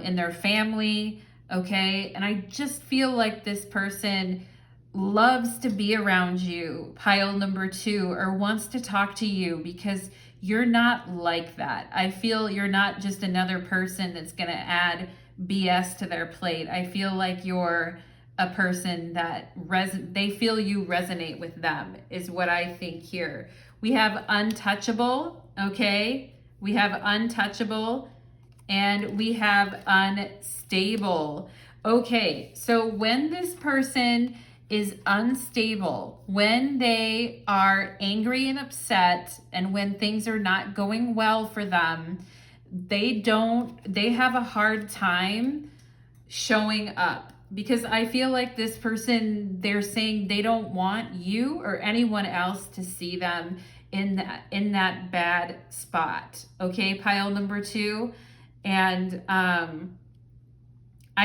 in their family, okay? And I just feel like this person loves to be around you, pile number 2, or wants to talk to you because you're not like that. I feel you're not just another person that's going to add BS to their plate. I feel like you're a person that they feel you resonate with them, is what I think here. We have untouchable, okay? We have untouchable, and we have unstable. Okay, so when this person is unstable, when they are angry and upset, and when things are not going well for them, they have a hard time showing up, because I feel like this person, they're saying they don't want you or anyone else to see them in that bad spot. Okay, pile number 2. And I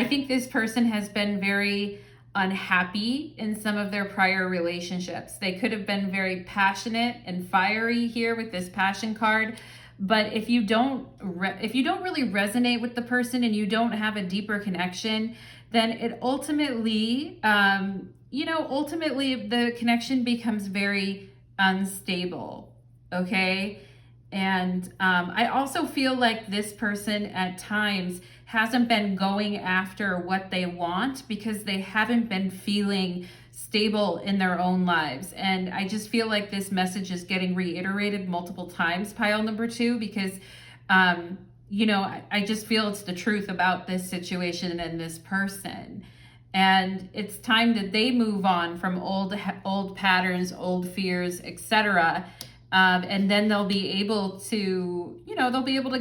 think this person has been very unhappy in some of their prior relationships. They could have been very passionate and fiery here with this passion card. But if you don't really resonate with the person and you don't have a deeper connection, then it ultimately, ultimately the connection becomes very unstable. Okay. And I also feel like this person at times hasn't been going after what they want because they haven't been feeling stable in their own lives. And I just feel like this message is getting reiterated multiple times, pile number 2, because, I just feel it's the truth about this situation and this person. And it's time that they move on from old patterns, old fears, etc. And then they'll be able to,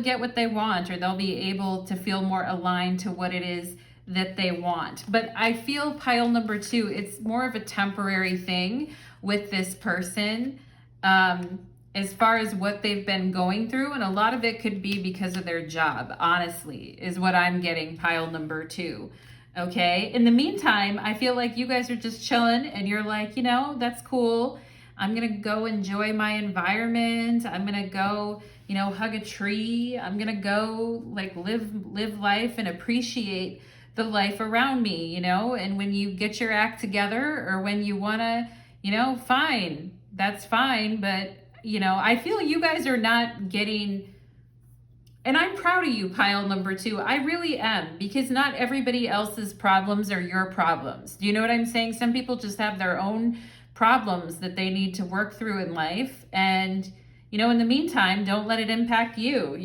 get what they want, or they'll be able to feel more aligned to what it is that they want. But I feel pile number 2, it's more of a temporary thing with this person, as far as what they've been going through. And a lot of it could be because of their job, honestly, is what I'm getting, pile number 2. Okay. In the meantime, I feel like you guys are just chilling and you're like, that's cool. I'm going to go enjoy my environment. I'm going to go, hug a tree. I'm going to go live life and appreciate the life around me, and when you get your act together, or when you want to, fine, that's fine. But, I feel you guys are not getting, and I'm proud of you, pile number 2. I really am, because not everybody else's problems are your problems. Do you know what I'm saying? Some people just have their own problems that they need to work through in life. And, in the meantime, don't let it impact you,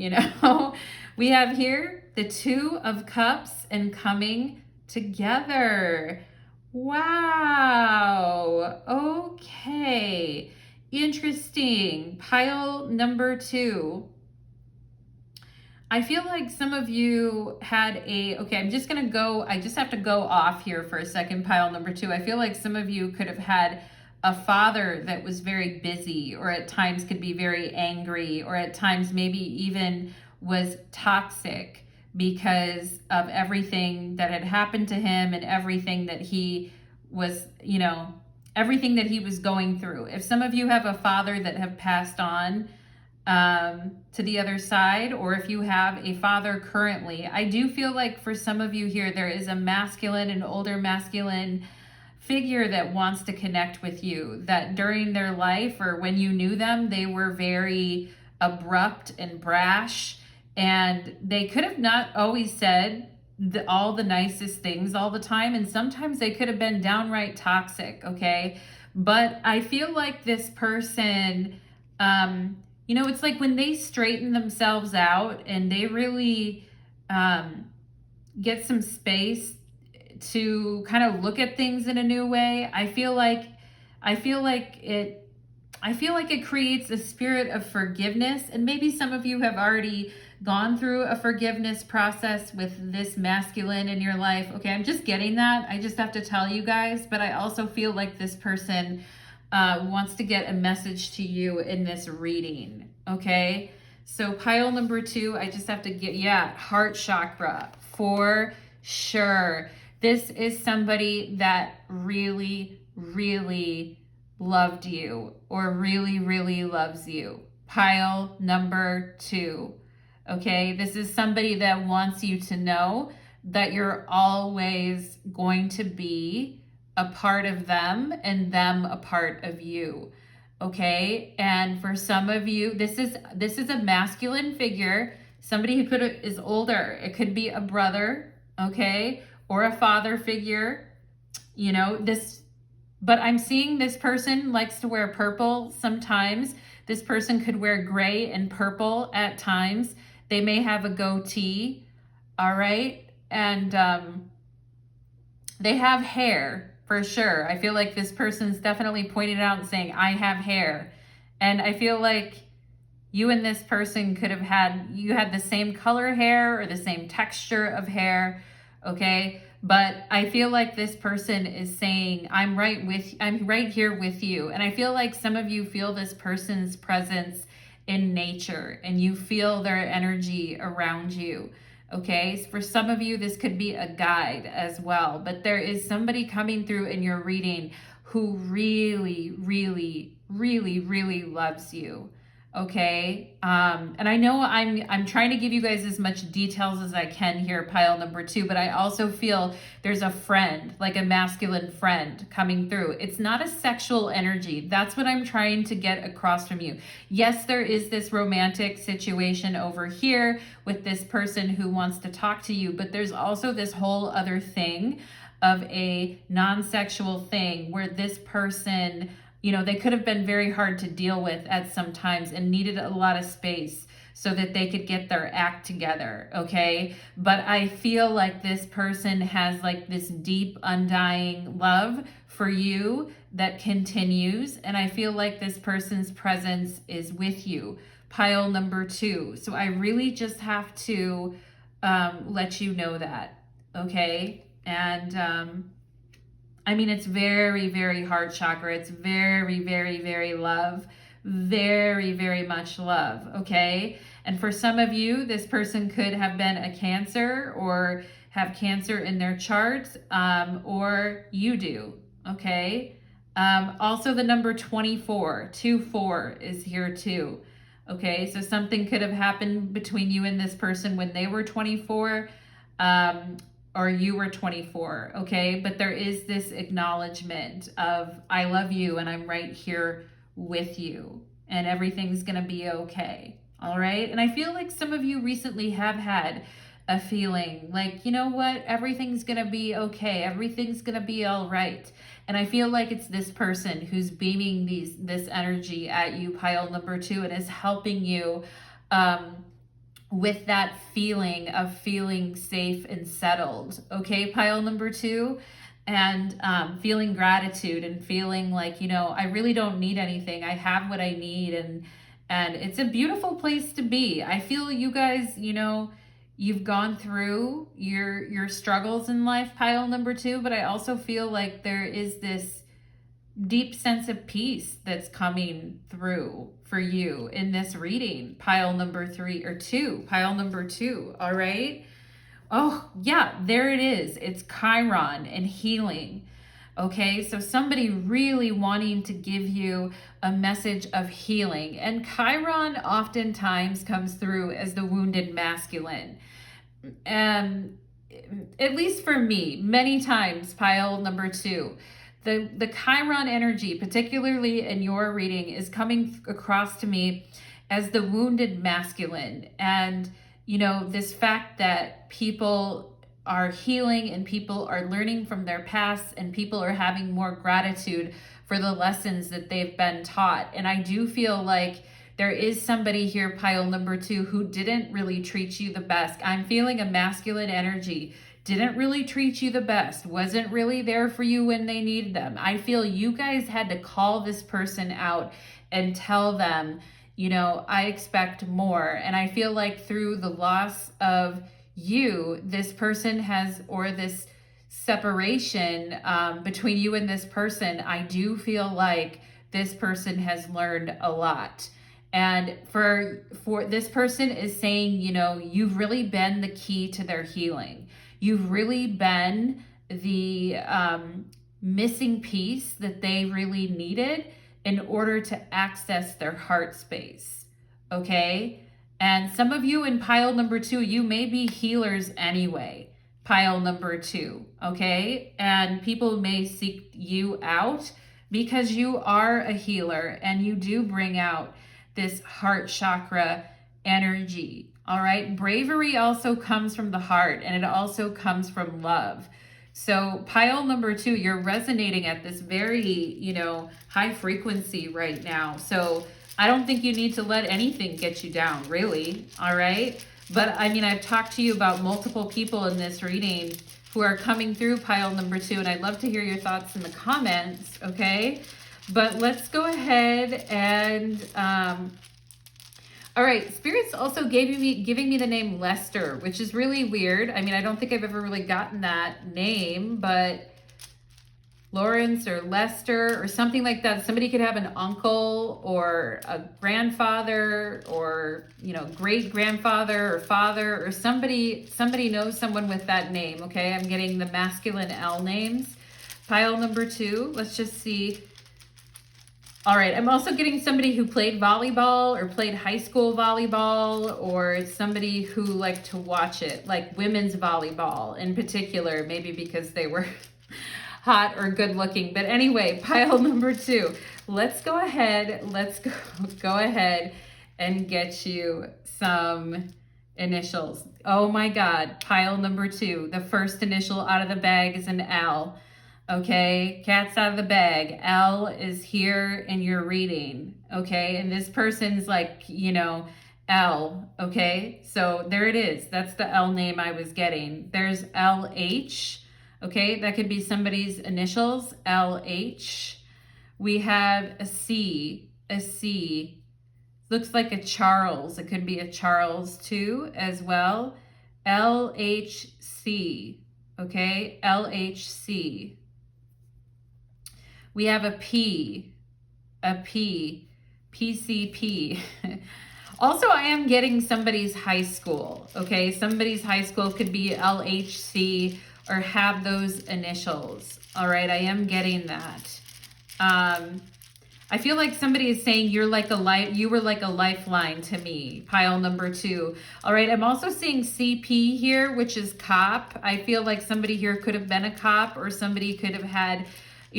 We have here the 2 of Cups and coming together. Wow. Okay. Interesting. Pile number 2. I feel like some of you had I just have to go off here for a second, pile number 2. I feel like some of you could have had a father that was very busy, or at times could be very angry, or at times maybe even was toxic because of everything that had happened to him and everything that he was, everything that he was going through. If some of you have a father that have passed on to the other side, or if you have a father currently, I do feel like for some of you here, there is an older masculine figure that wants to connect with you, that during their life or when you knew them, they were very abrupt and brash, and they could have not always said all the nicest things all the time, and sometimes they could have been downright toxic, okay? But I feel like this person, it's like when they straighten themselves out and they really get some space to kind of look at things in a new way, I feel like it creates a spirit of forgiveness. And maybe some of you have already gone through a forgiveness process with this masculine in your life. Okay, I'm just getting that. I just have to tell you guys, but I also feel like this person wants to get a message to you in this reading. Okay, so pile number 2, I just have to get, heart chakra for sure. This is somebody that really, really loved you, or really, really loves you. Pile number 2. Okay, this is somebody that wants you to know that you're always going to be a part of them and them a part of you. Okay, and for some of you, this is a masculine figure, somebody who is older. It could be a brother, okay, or a father figure, you know, this, but I'm seeing this person likes to wear purple sometimes. This person could wear gray and purple at times. They may have a goatee, all right, and they have hair for sure. I feel like this person's definitely pointed out and saying, I have hair. And I feel like you and this person could have you had the same color hair or the same texture of hair, okay? But I feel like this person is saying, I'm right here with you. And I feel like some of you feel this person's presence in nature and you feel their energy around you. Okay, so for some of you, this could be a guide as well, but there is somebody coming through in your reading who really, really, really, really loves you. Okay, and I know I'm trying to give you guys as much details as I can here, pile number 2, but I also feel there's a friend, like a masculine friend coming through. It's not a sexual energy. That's what I'm trying to get across from you. Yes, there is this romantic situation over here with this person who wants to talk to you, but there's also this whole other thing of a non-sexual thing where this person, you know, they could have been very hard to deal with at some times and needed a lot of space so that they could get their act together, okay? But I feel like this person has like this deep, undying love for you that continues, and I feel like this person's presence is with you. Pile number 2. So I really just have to let you know that, okay? And I mean, it's very, very heart chakra. It's very, very, very love. Very, very much love, okay? And for some of you, this person could have been a Cancer or have Cancer in their chart, or you do, okay? Also the number 24, 24 is here too, okay? So something could have happened between you and this person when they were 24, or you were 24, okay? But there is this acknowledgement of, I love you and I'm right here with you and everything's gonna be okay, all right? And I feel like some of you recently have had a feeling like, you know what, everything's gonna be okay, everything's gonna be all right. And I feel like it's this person who's beaming this energy at you, pile number 2, and is helping you with that feeling of feeling safe and settled, okay, pile number 2, and feeling gratitude and feeling like, you know, I really don't need anything. I have what I need, and it's a beautiful place to be. I feel you guys, you know, you've gone through your struggles in life, pile number 2, but I also feel like there is this deep sense of peace that's coming through for you in this reading, pile number 3 or 2, pile number 2, all right? Oh, yeah, there it is. It's Chiron and healing. Okay, so somebody really wanting to give you a message of healing. And Chiron oftentimes comes through as the wounded masculine. At least for me, many times, pile number 2. The Chiron energy, particularly in your reading, is coming across to me as the wounded masculine. And, you know, this fact that people are healing and people are learning from their past and people are having more gratitude for the lessons that they've been taught. And I do feel like there is somebody here, pile number 2, who didn't really treat you the best. I'm feeling a masculine energy. Didn't really treat you the best, wasn't really there for you when they needed them. I feel you guys had to call this person out and tell them, you know, I expect more. And I feel like through the loss of you, this person has, or this separation between you and this person, I do feel like this person has learned a lot. And for this person is saying, you know, you've really been the key to their healing. You've really been the missing piece that they really needed in order to access their heart space, okay? And some of you in pile number 2, you may be healers anyway, pile number 2, okay? And people may seek you out because you are a healer and you do bring out this heart chakra energy. All right. Bravery also comes from the heart, and it also comes from love. So pile number 2, you're resonating at this very, high frequency right now. So I don't think you need to let anything get you down, really. All right. But I mean, I've talked to you about multiple people in this reading who are coming through pile number 2, and I'd love to hear your thoughts in the comments. Okay. But let's go ahead and, all right, Spirit's also giving me the name Lester, which is really weird. I mean, I don't think I've ever really gotten that name, but Lawrence or Lester or something like that. Somebody could have an uncle or a grandfather or, great grandfather or father, or somebody knows someone with that name. Okay, I'm getting the masculine L names. Pile number 2, let's just see. All right, I'm also getting somebody who played volleyball or played high school volleyball, or somebody who liked to watch it, like women's volleyball in particular, maybe because they were hot or good looking. But anyway, pile number 2. Let's go ahead and get you some initials. Oh my God, pile number 2. The first initial out of the bag is an L. Okay, cat's out of the bag. L is here in your reading. Okay, and this person's like, L. Okay, so there it is. That's the L name I was getting. There's LH. Okay, that could be somebody's initials. LH. We have a C. A C. Looks like a Charles. It could be a Charles too as well. LHC. Okay, LHC. We have a P, PCP. Also, I am getting somebody's high school, okay? Somebody's high school could be LHC or have those initials, all right? I am getting that. I feel like somebody is saying you were like a lifeline to me, pile number 2. All right, I'm also seeing CP here, which is cop. I feel like somebody here could have been a cop, or somebody could have had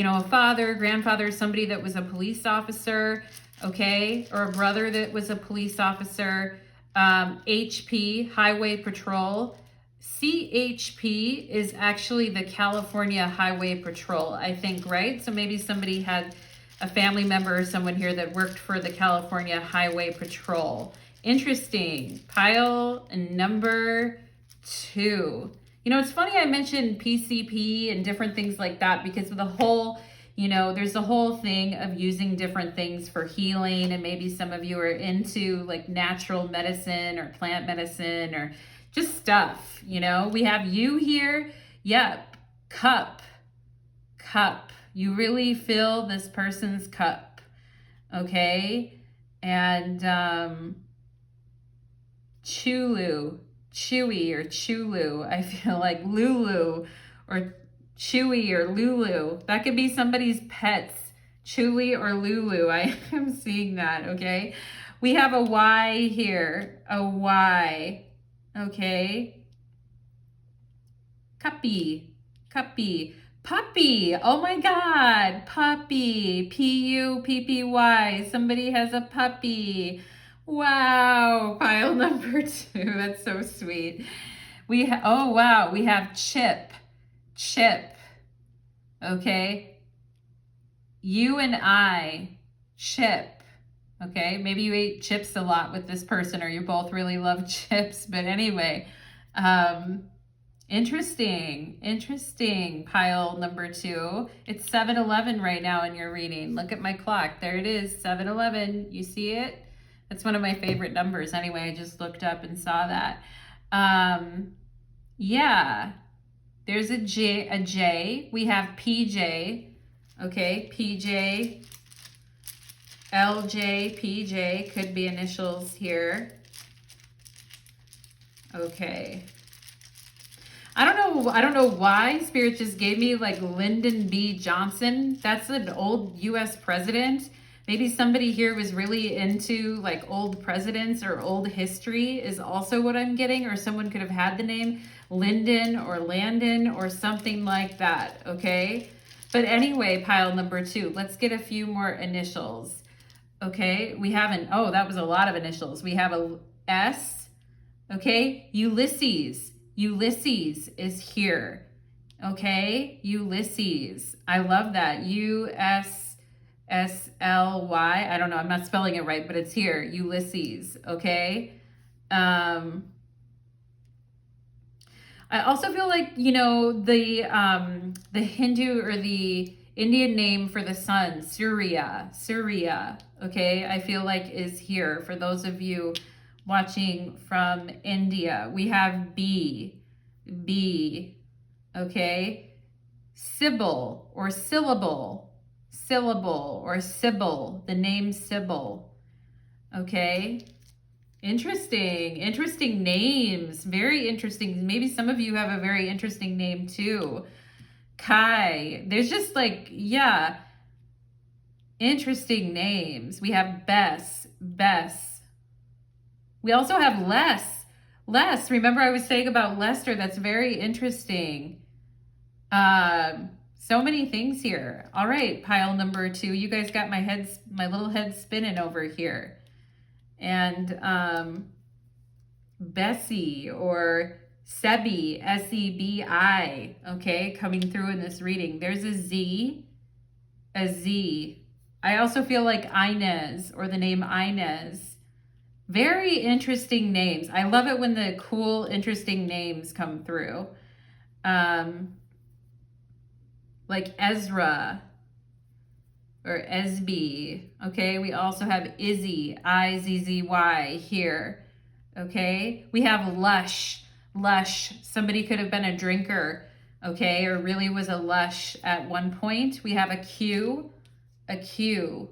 a father, grandfather, somebody that was a police officer, okay, or a brother that was a police officer. HP, Highway Patrol. CHP is actually the California Highway Patrol, I think, right? So maybe somebody had a family member or someone here that worked for the California Highway Patrol. Interesting. Pile number 2. It's funny I mentioned PCP and different things like that, because of the whole, there's the whole thing of using different things for healing, and maybe some of you are into like natural medicine or plant medicine or just stuff, We have you here. Yep. Cup. You really fill this person's cup. Okay. And Chulu. Chewy or Chulu. I feel like Lulu or Chewy or Lulu. That could be somebody's pets. Chewy or Lulu. I am seeing that, okay? We have a Y here. A Y. Okay. Cuppy. Puppy. Oh my God. Puppy. Puppy. Somebody has a puppy. Wow, pile number 2. That's so sweet. Oh wow, we have Chip. Okay. You and I, Chip. Okay, maybe you ate chips a lot with this person, or you both really love chips. But anyway, interesting. Pile number 2. It's 7-11 right now in your reading. Look at my clock. There it is, 7-11. You see it? That's one of my favorite numbers. Anyway, I just looked up and saw that. Yeah, there's a J. We have PJ. Okay, PJ, LJ, PJ could be initials here. Okay. I don't know why Spirit just gave me like Lyndon B. Johnson. That's an old US president. Maybe somebody here was really into like old presidents or old history is also what I'm getting, or someone could have had the name Lyndon or Landon or something like that, okay? But anyway, pile number 2, let's get a few more initials. Okay, we have an, oh, that was a lot of initials. We have a S, okay, Ulysses. Ulysses is here. Okay, Ulysses. I love that. U-S-S-L-Y. I don't know, I'm not spelling it right, but it's here. Ulysses, okay? I also feel like, you know, the Hindu or the Indian name for the sun, Surya, okay, I feel like is here. For those of you watching from India, we have B, okay, Sybil or syllable or Sybil, the name Sybil, okay. Interesting names, very interesting. Maybe some of you have a very interesting name too. Kai, there's just like, yeah, interesting names. We have Bess. We also have Les. Remember I was saying about Lester, that's very interesting. So many things here. All right, pile number 2. You guys got my little head spinning over here. And Bessie or Sebi, S-E-B-I, okay, coming through in this reading. There's a Z. I also feel like Inez or the name Inez. Very interesting names. I love it when the cool, interesting names come through. Like Ezra or Esby, okay? We also have Izzy, I-Z-Z-Y here, okay? We have Lush. Somebody could have been a drinker, okay? Or really was a lush at one point. We have a Q, okay?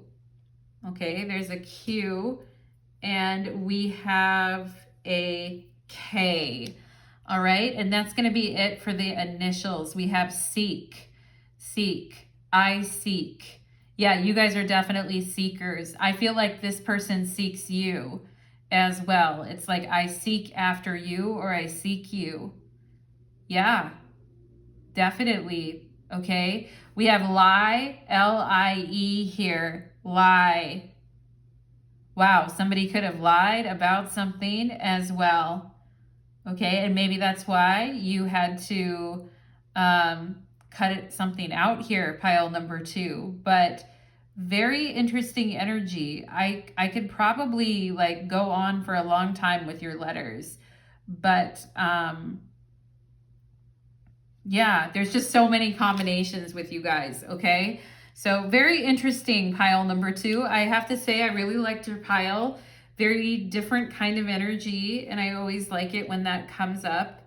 There's a Q, and we have a K, all right? And that's gonna be it for the initials. We have seek, I seek. Yeah, you guys are definitely seekers. I feel like this person seeks you as well. It's like I seek after you or I seek you. Yeah, definitely. Okay. We have lie, L-I-E here. Lie. Wow, somebody could have lied about something as well. Okay, and maybe that's why you had to cut something out here, pile number 2. But very interesting energy. I could probably like go on for a long time with your letters, but yeah, there's just so many combinations with you guys, okay? So very interesting, pile number 2. I have to say I really liked your pile. Very different kind of energy, and I always like it when that comes up.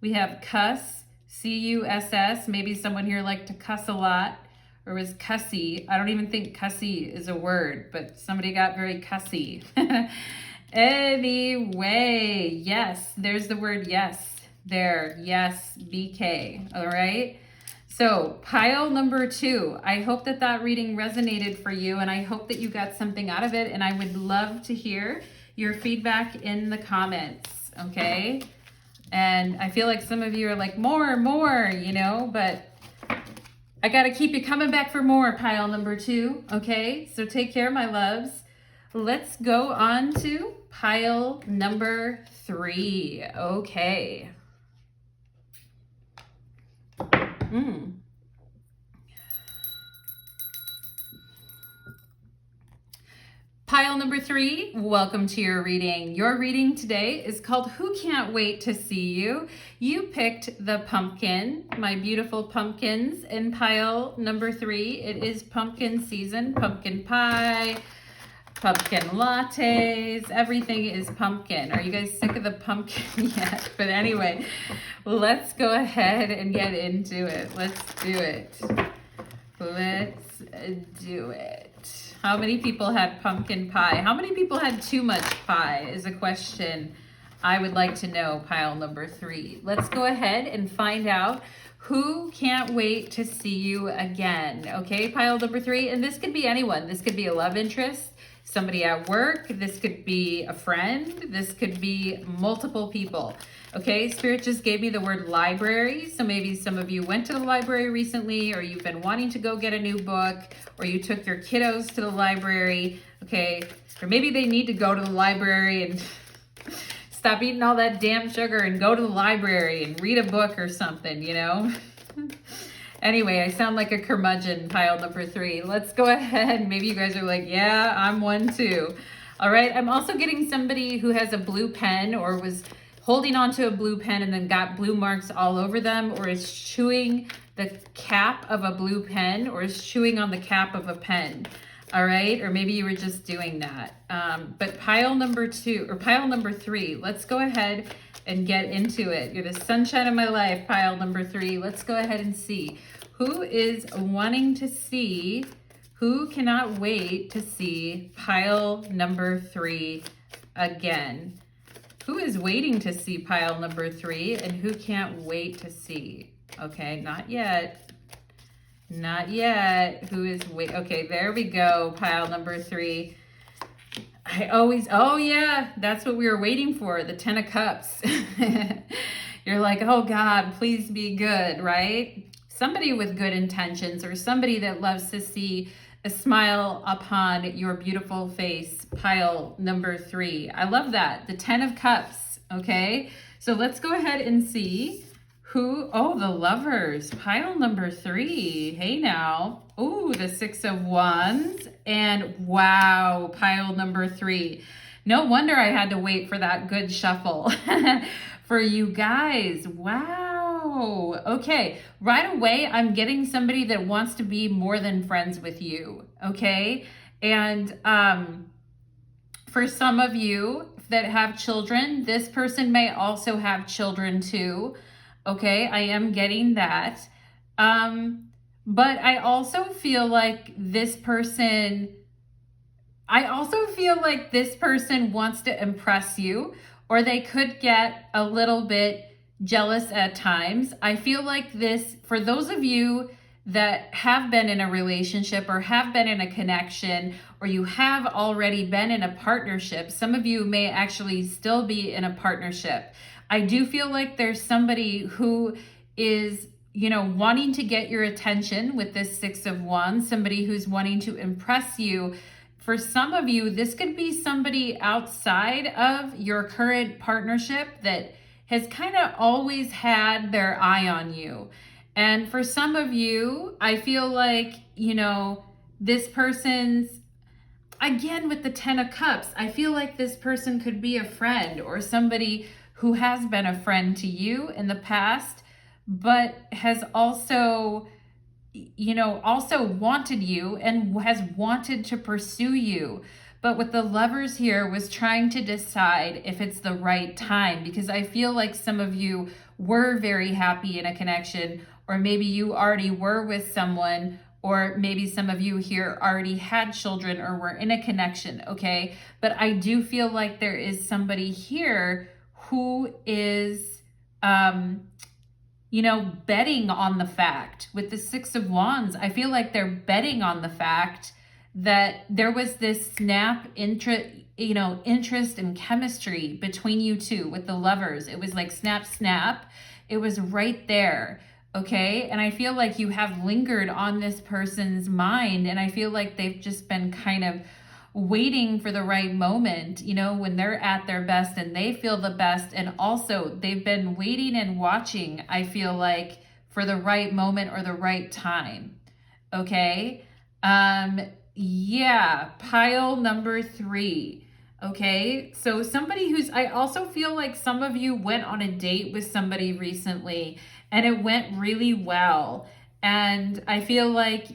We have cuss, C-U-S-S. Maybe someone here liked to cuss a lot, or was cussy. I don't even think cussy is a word, but somebody got very cussy. Anyway, yes, there's the word yes there. Yes, BK, all right? So pile number 2, I hope that that reading resonated for you, and I hope that you got something out of it, and I would love to hear your feedback in the comments, okay? And I feel like some of you are like, more, you know, but I got to keep you coming back for more, pile number 2, okay? So take care, my loves. Let's go on to pile number 3, okay. Pile number 3, welcome to your reading. Your reading today is called Who Can't Wait to See You? You picked the pumpkin, my beautiful pumpkins, in pile number 3. It is pumpkin season, pumpkin pie, pumpkin lattes, everything is pumpkin. Are you guys sick of the pumpkin yet? But anyway, let's go ahead and get into it. Let's do it. How many people had pumpkin pie? How many people had too much pie is a question I would like to know, pile number 3. Let's go ahead and find out who can't wait to see you again. Okay, pile number 3, and this could be anyone. This could be a love interest. somebody at work. This could be a friend. This could be multiple people. Okay, Spirit just gave me the word library. So maybe some of you went to the library recently, or you've been wanting to go get a new book, or you took your kiddos to the library. Okay, or maybe they need to go to the library and stop eating all that damn sugar and go to the library and read a book or something, you know? Anyway, I sound like a curmudgeon, pile number 3. Let's go ahead. Maybe you guys are like, yeah, I'm one too. All right, I'm also getting somebody who has a blue pen or was holding onto a blue pen and then got blue marks all over them, or is chewing the cap of a blue pen, or is chewing on the cap of a pen. All right, or maybe you were just doing that. But pile number 2 or pile number 3, let's go ahead and get into it. You're the sunshine of my life, pile number 3. Let's go ahead and see who is wanting to see, who cannot wait to see pile number 3 again. Who is waiting to see pile number 3 and who can't wait to see? Okay, not yet. Not yet. Who is okay, there we go. Pile number 3. Oh yeah, that's what we were waiting for. The 10 of Cups. You're like, oh God, please be good, right? Somebody with good intentions, or somebody that loves to see a smile upon your beautiful face. Pile number 3. I love that. The 10 of Cups. Okay. So let's go ahead and see who, the Lovers, pile number 3. Hey now. Ooh, the 6 of Wands, and wow, pile number 3. No wonder I had to wait for that good shuffle for you guys. Wow. Okay, right away, I'm getting somebody that wants to be more than friends with you. Okay. And for some of you that have children, this person may also have children too. Okay, I am getting that. But I also feel like this person wants to impress you, or they could get a little bit jealous at times. I feel like this, for those of you that have been in a relationship or have been in a connection, or you have already been in a partnership, some of you may actually still be in a partnership. I do feel like there's somebody who is, wanting to get your attention with this 6 of Wands, somebody who's wanting to impress you. For some of you, this could be somebody outside of your current partnership that has kind of always had their eye on you. And for some of you, I feel like, this person's, again, with the 10 of Cups, I feel like this person could be a friend or somebody who has been a friend to you in the past, but has also, also wanted you and has wanted to pursue you. But with the Lovers here, was trying to decide if it's the right time, because I feel like some of you were very happy in a connection, or maybe you already were with someone, or maybe some of you here already had children or were in a connection, okay? But I do feel like there is somebody here who is, betting on the fact. With the 6 of Wands, I feel like they're betting on the fact that there was this interest and chemistry between you two with the Lovers. It was like snap, snap. It was right there. Okay. And I feel like you have lingered on this person's mind. And I feel like they've just been kind of waiting for the right moment, when they're at their best and they feel the best. And also they've been waiting and watching, I feel like, for the right moment or the right time. Okay. Yeah. Pile number 3. Okay. So somebody I also feel like some of you went on a date with somebody recently and it went really well. And I feel like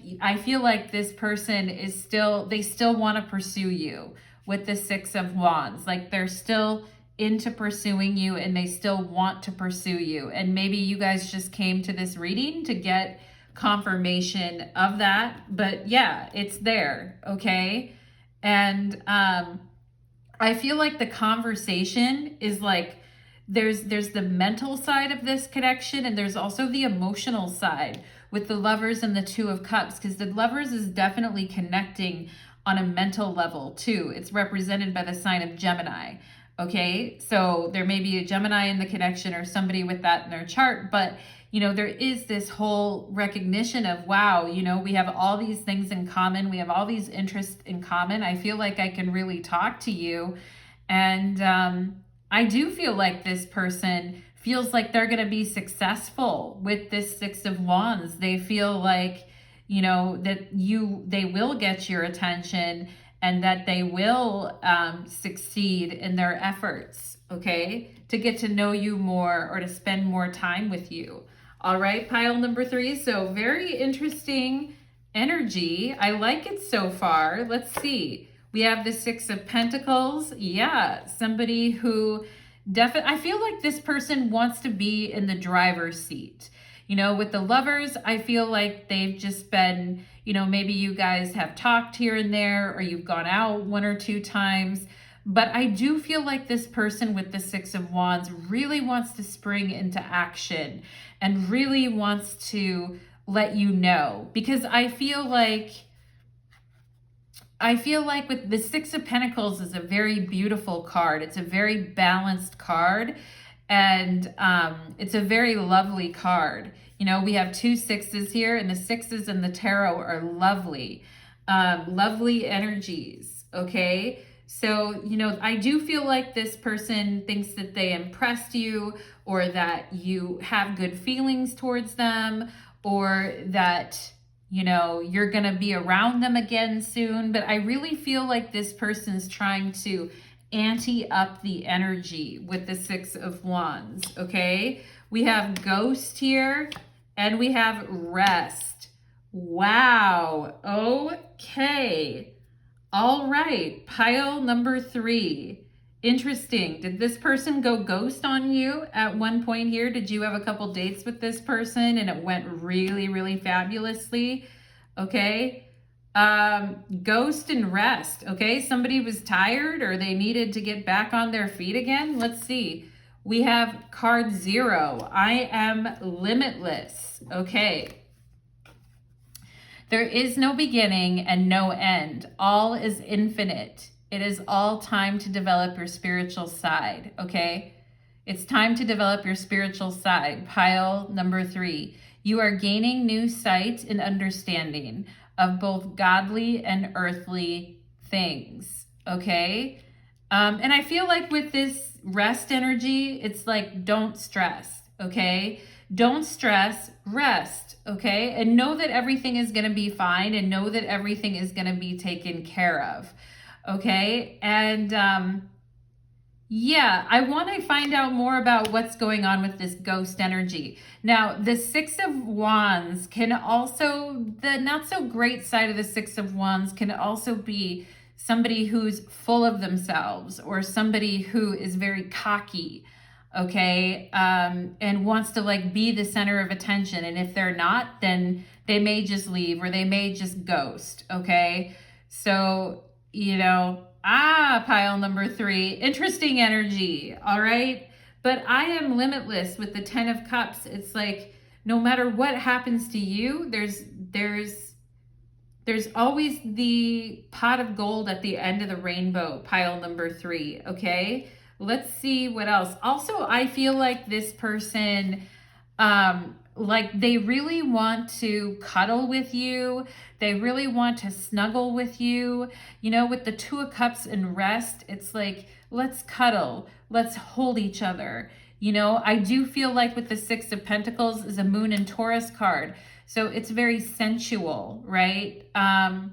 this person they still want to pursue you with the 6 of Wands. Like they're still into pursuing you and they still want to pursue you. And maybe you guys just came to this reading to get confirmation of that. But yeah, it's there. Okay. And I feel like the conversation is like, there's the mental side of this connection, and there's also the emotional side with the Lovers and the 2 of Cups, because the Lovers is definitely connecting on a mental level too. It's represented by the sign of Gemini. Okay, so there may be a Gemini in the connection or somebody with that in their chart, but there is this whole recognition of, wow, we have all these things in common. We have all these interests in common. I feel like I can really talk to you. And I do feel like this person feels like they're going to be successful with this Six of Wands. They feel like, that they will get your attention and that they will succeed in their efforts, okay, to get to know you more or to spend more time with you. All right, pile number 3. So very interesting energy. I like it so far. Let's see. We have the Six of Pentacles. Yeah, somebody who I feel like this person wants to be in the driver's seat. With the Lovers, I feel like they've just been, maybe you guys have talked here and there, or you've gone out 1 or 2 times. But I do feel like this person with the Six of Wands really wants to spring into action and really wants to let you know. Because I feel like with the Six of Pentacles is a very beautiful card. It's a very balanced card, and it's a very lovely card. We have 2 sixes here, and the sixes in the tarot are lovely, lovely energies, okay? So, I do feel like this person thinks that they impressed you, or that you have good feelings towards them, or that you're going to be around them again soon. But I really feel like this person's trying to ante up the energy with the Six of Wands, okay? We have Ghost here, and we have Rest. Wow. Okay. All right. Pile number 3. Interesting. Did this person go ghost on you at one point here? Did you have a couple dates with this person and it went really, really fabulously? Okay. Ghost and Rest. Okay. Somebody was tired or they needed to get back on their feet again. Let's see. We have card 0. I am limitless. Okay. There is no beginning and no end. All is infinite. It is all time to develop your spiritual side, okay? It's time to develop your spiritual side. Pile number 3. You are gaining new sight and understanding of both godly and earthly things, okay? And I feel like with this Rest energy, it's like, don't stress, okay? Don't stress, rest, okay? And know that everything is going to be fine, and know that everything is going to be taken care of. Okay, and yeah, I want to find out more about what's going on with this ghost energy. Now, the Six of Wands can also, the not so great side of the Six of Wands can also be somebody who's full of themselves, or somebody who is very cocky, okay, and wants to like be the center of attention. And if they're not, then they may just leave, or they may just ghost, okay? So, pile number 3, interesting energy, all right? But I am limitless with the 10 of Cups. It's like, no matter what happens to you, there's always the pot of gold at the end of the rainbow, pile number 3, okay? Let's see what else. Also, I feel like this person, like they really want to cuddle with you. They really want to snuggle with you. With the 2 of Cups and Rest, it's like, let's cuddle. Let's hold each other. I do feel like with the 6 of Pentacles is a Moon and Taurus card. So it's very sensual, right? And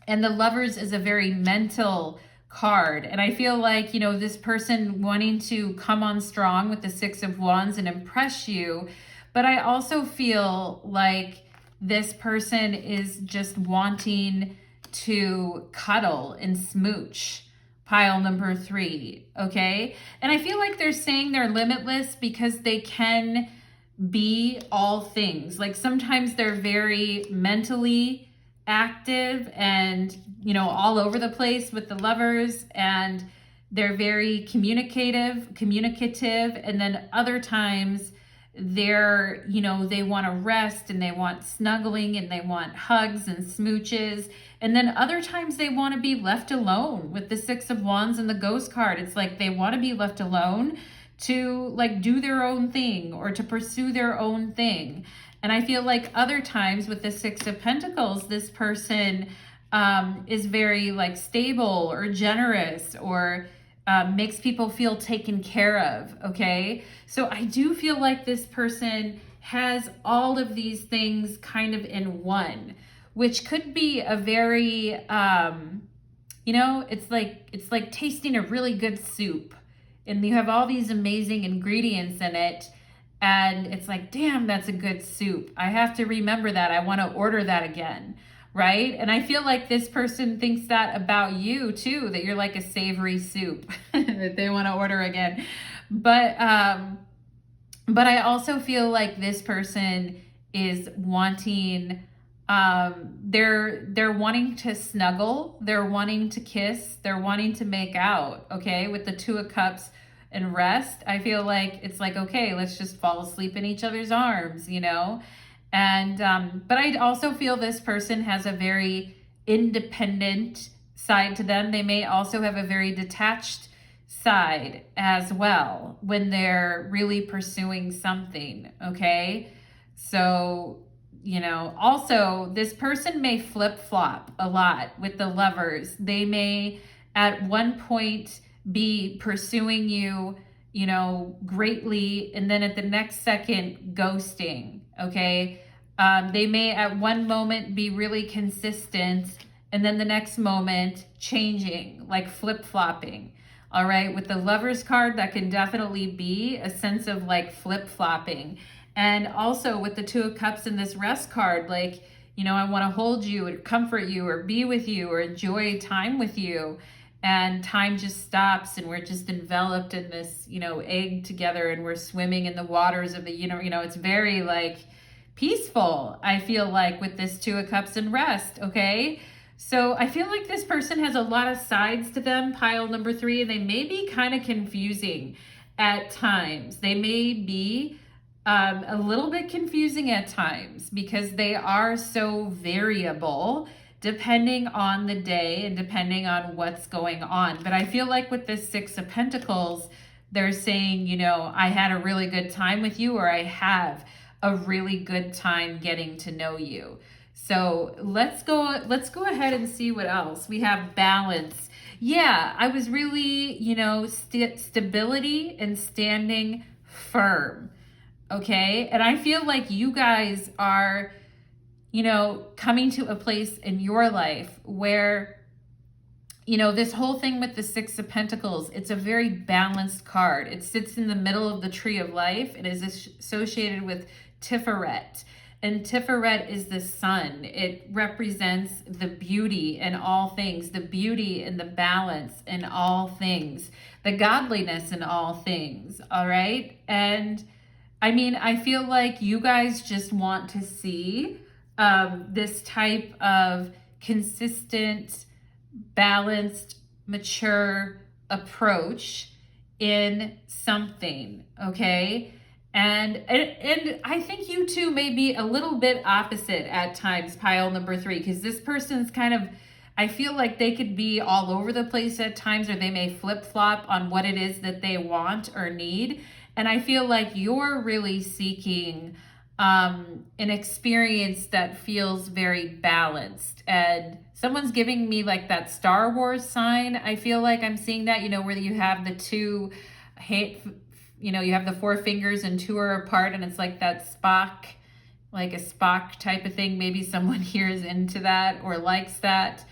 the Lovers is a very mental card. And I feel like, this person wanting to come on strong with the 6 of Wands and impress you. But I also feel like this person is just wanting to cuddle and smooch, pile number 3, okay? And I feel like they're saying they're limitless because they can be all things. Like sometimes they're very mentally active and, all over the place with the Lovers, and they're very communicative, and then other times they're, you know, they want to rest and they want snuggling and they want hugs and smooches. And then other times they want to be left alone with the Six of Wands and the Ghost card. It's like they want to be left alone to like do their own thing or to pursue their own thing. And I feel like other times with the Six of Pentacles, this person is very like stable or generous or makes people feel taken care of, okay? So I do feel like this person has all of these things kind of in one, which could be a very, you know, it's like tasting a really good soup and you have all these amazing ingredients in it and it's like, damn, that's a good soup. I have to remember that. I want to order that again. Right? And I feel like this person thinks that about you too, that you're like a savory soup that they want to order again. But I also feel like this person is wanting, they're wanting to snuggle, they're wanting to kiss, they're wanting to make out, okay? With the Two of Cups and rest, I feel like it's like, okay, let's just fall asleep in each other's arms, you know? And, but I also feel this person has a very independent side to them. They may also have a very detached side as well when they're really pursuing something, okay? So, you know, also this person may flip-flop a lot with the Lovers. They may at one point be pursuing you, you know, greatly, and then at the next second ghosting, okay? They may at one moment be really consistent and then the next moment changing, like flip-flopping, all right? With the Lovers card, that can definitely be a sense of like flip-flopping. And also with the Two of Cups and this rest card, like, you know, I want to hold you or comfort you or be with you or enjoy time with you. And time just stops and we're just enveloped in this, you know, egg together and we're swimming in the waters of the, you know, it's very like peaceful, I feel like, with this Two of Cups and rest, okay? So I feel like this person has a lot of sides to them, pile number 3, and they may be kind of confusing at times. They may be a little bit confusing at times because they are so variable depending on the day and depending on what's going on. But I feel like with this Six of Pentacles, they're saying, you know, I had a really good time with you, or I have a really good time getting to know you. So let's go ahead and see what else. We have balance. Yeah, I was really, you know, stability and standing firm. Okay. And I feel like you guys are, you know, coming to a place in your life where, you know, this whole thing with the Six of Pentacles, it's a very balanced card. It sits in the middle of the tree of life. It is associated with Tiferet. And Tiferet is the sun. It represents the beauty in all things, the beauty and the balance in all things, the godliness in all things, all right? And I mean, I feel like you guys just want to see this type of consistent, balanced, mature approach in something, okay? And I think you two may be a little bit opposite at times, pile number 3, because this person's kind of, I feel like they could be all over the place at times, or they may flip-flop on what it is that they want or need. And I feel like you're really seeking an experience that feels very balanced. And someone's giving me like that Star Wars sign. I feel like I'm seeing that, you know, where you have the two, you know, you have the 4 fingers and 2 are apart, and it's like that Spock, like a Spock type of thing. Maybe someone here is into that or likes that.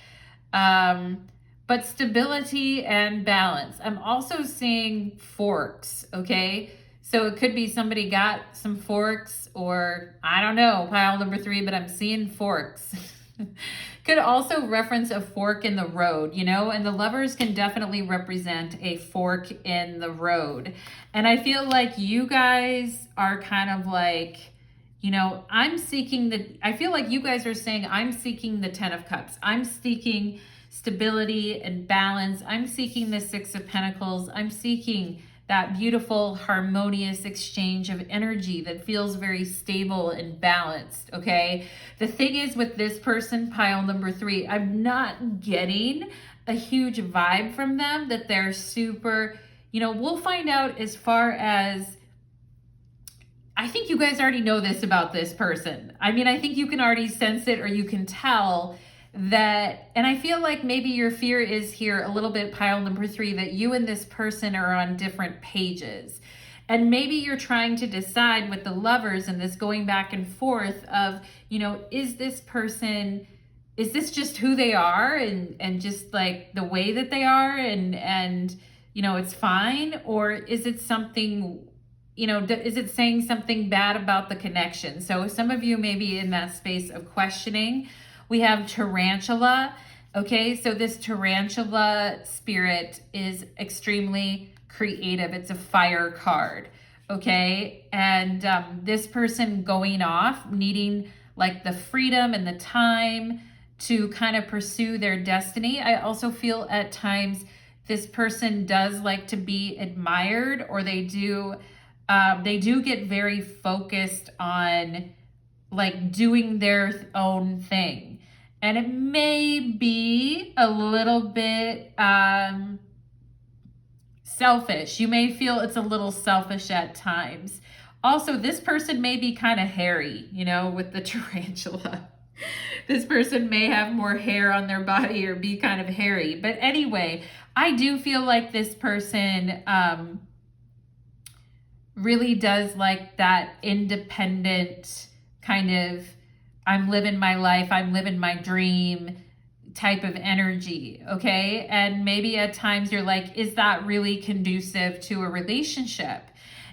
But stability and balance. I'm also seeing forks, okay? So it could be somebody got some forks, or I don't know, pile number 3, but I'm seeing forks. Could also reference a fork in the road, you know, and the Lovers can definitely represent a fork in the road. And I feel like you guys are kind of like, you know, I feel like you guys are saying, I'm seeking the 10 of Cups. I'm seeking stability and balance. I'm seeking the 6 of Pentacles. I'm seeking that beautiful, harmonious exchange of energy that feels very stable and balanced, okay? The thing is with this person, pile number 3, I'm not getting a huge vibe from them that they're super, we'll find out as far as, I think you guys already know this about this person. I mean, I think you can already sense it, or you can tell that, and I feel like maybe your fear is here a little bit, pile number 3, that you and this person are on different pages. And maybe you're trying to decide with the lovers and this going back and forth of, is this person, is this just who they are and just like the way that they are and it's fine? Or is it something, is it saying something bad about the connection? So some of you may be in that space of questioning. We have tarantula. Okay, so this tarantula spirit is extremely creative. It's a fire card. Okay, and this person going off, needing like the freedom and the time to kind of pursue their destiny. I also feel at times this person does like to be admired, or they do get very focused on like doing their own thing. And it may be a little bit selfish. You may feel it's a little selfish at times. Also, this person may be kind of hairy, with the tarantula. This person may have more hair on their body or be kind of hairy. But anyway, I do feel like this person really does like that independent kind of, I'm living my life, I'm living my dream type of energy, okay? And maybe at times you're like, is that really conducive to a relationship?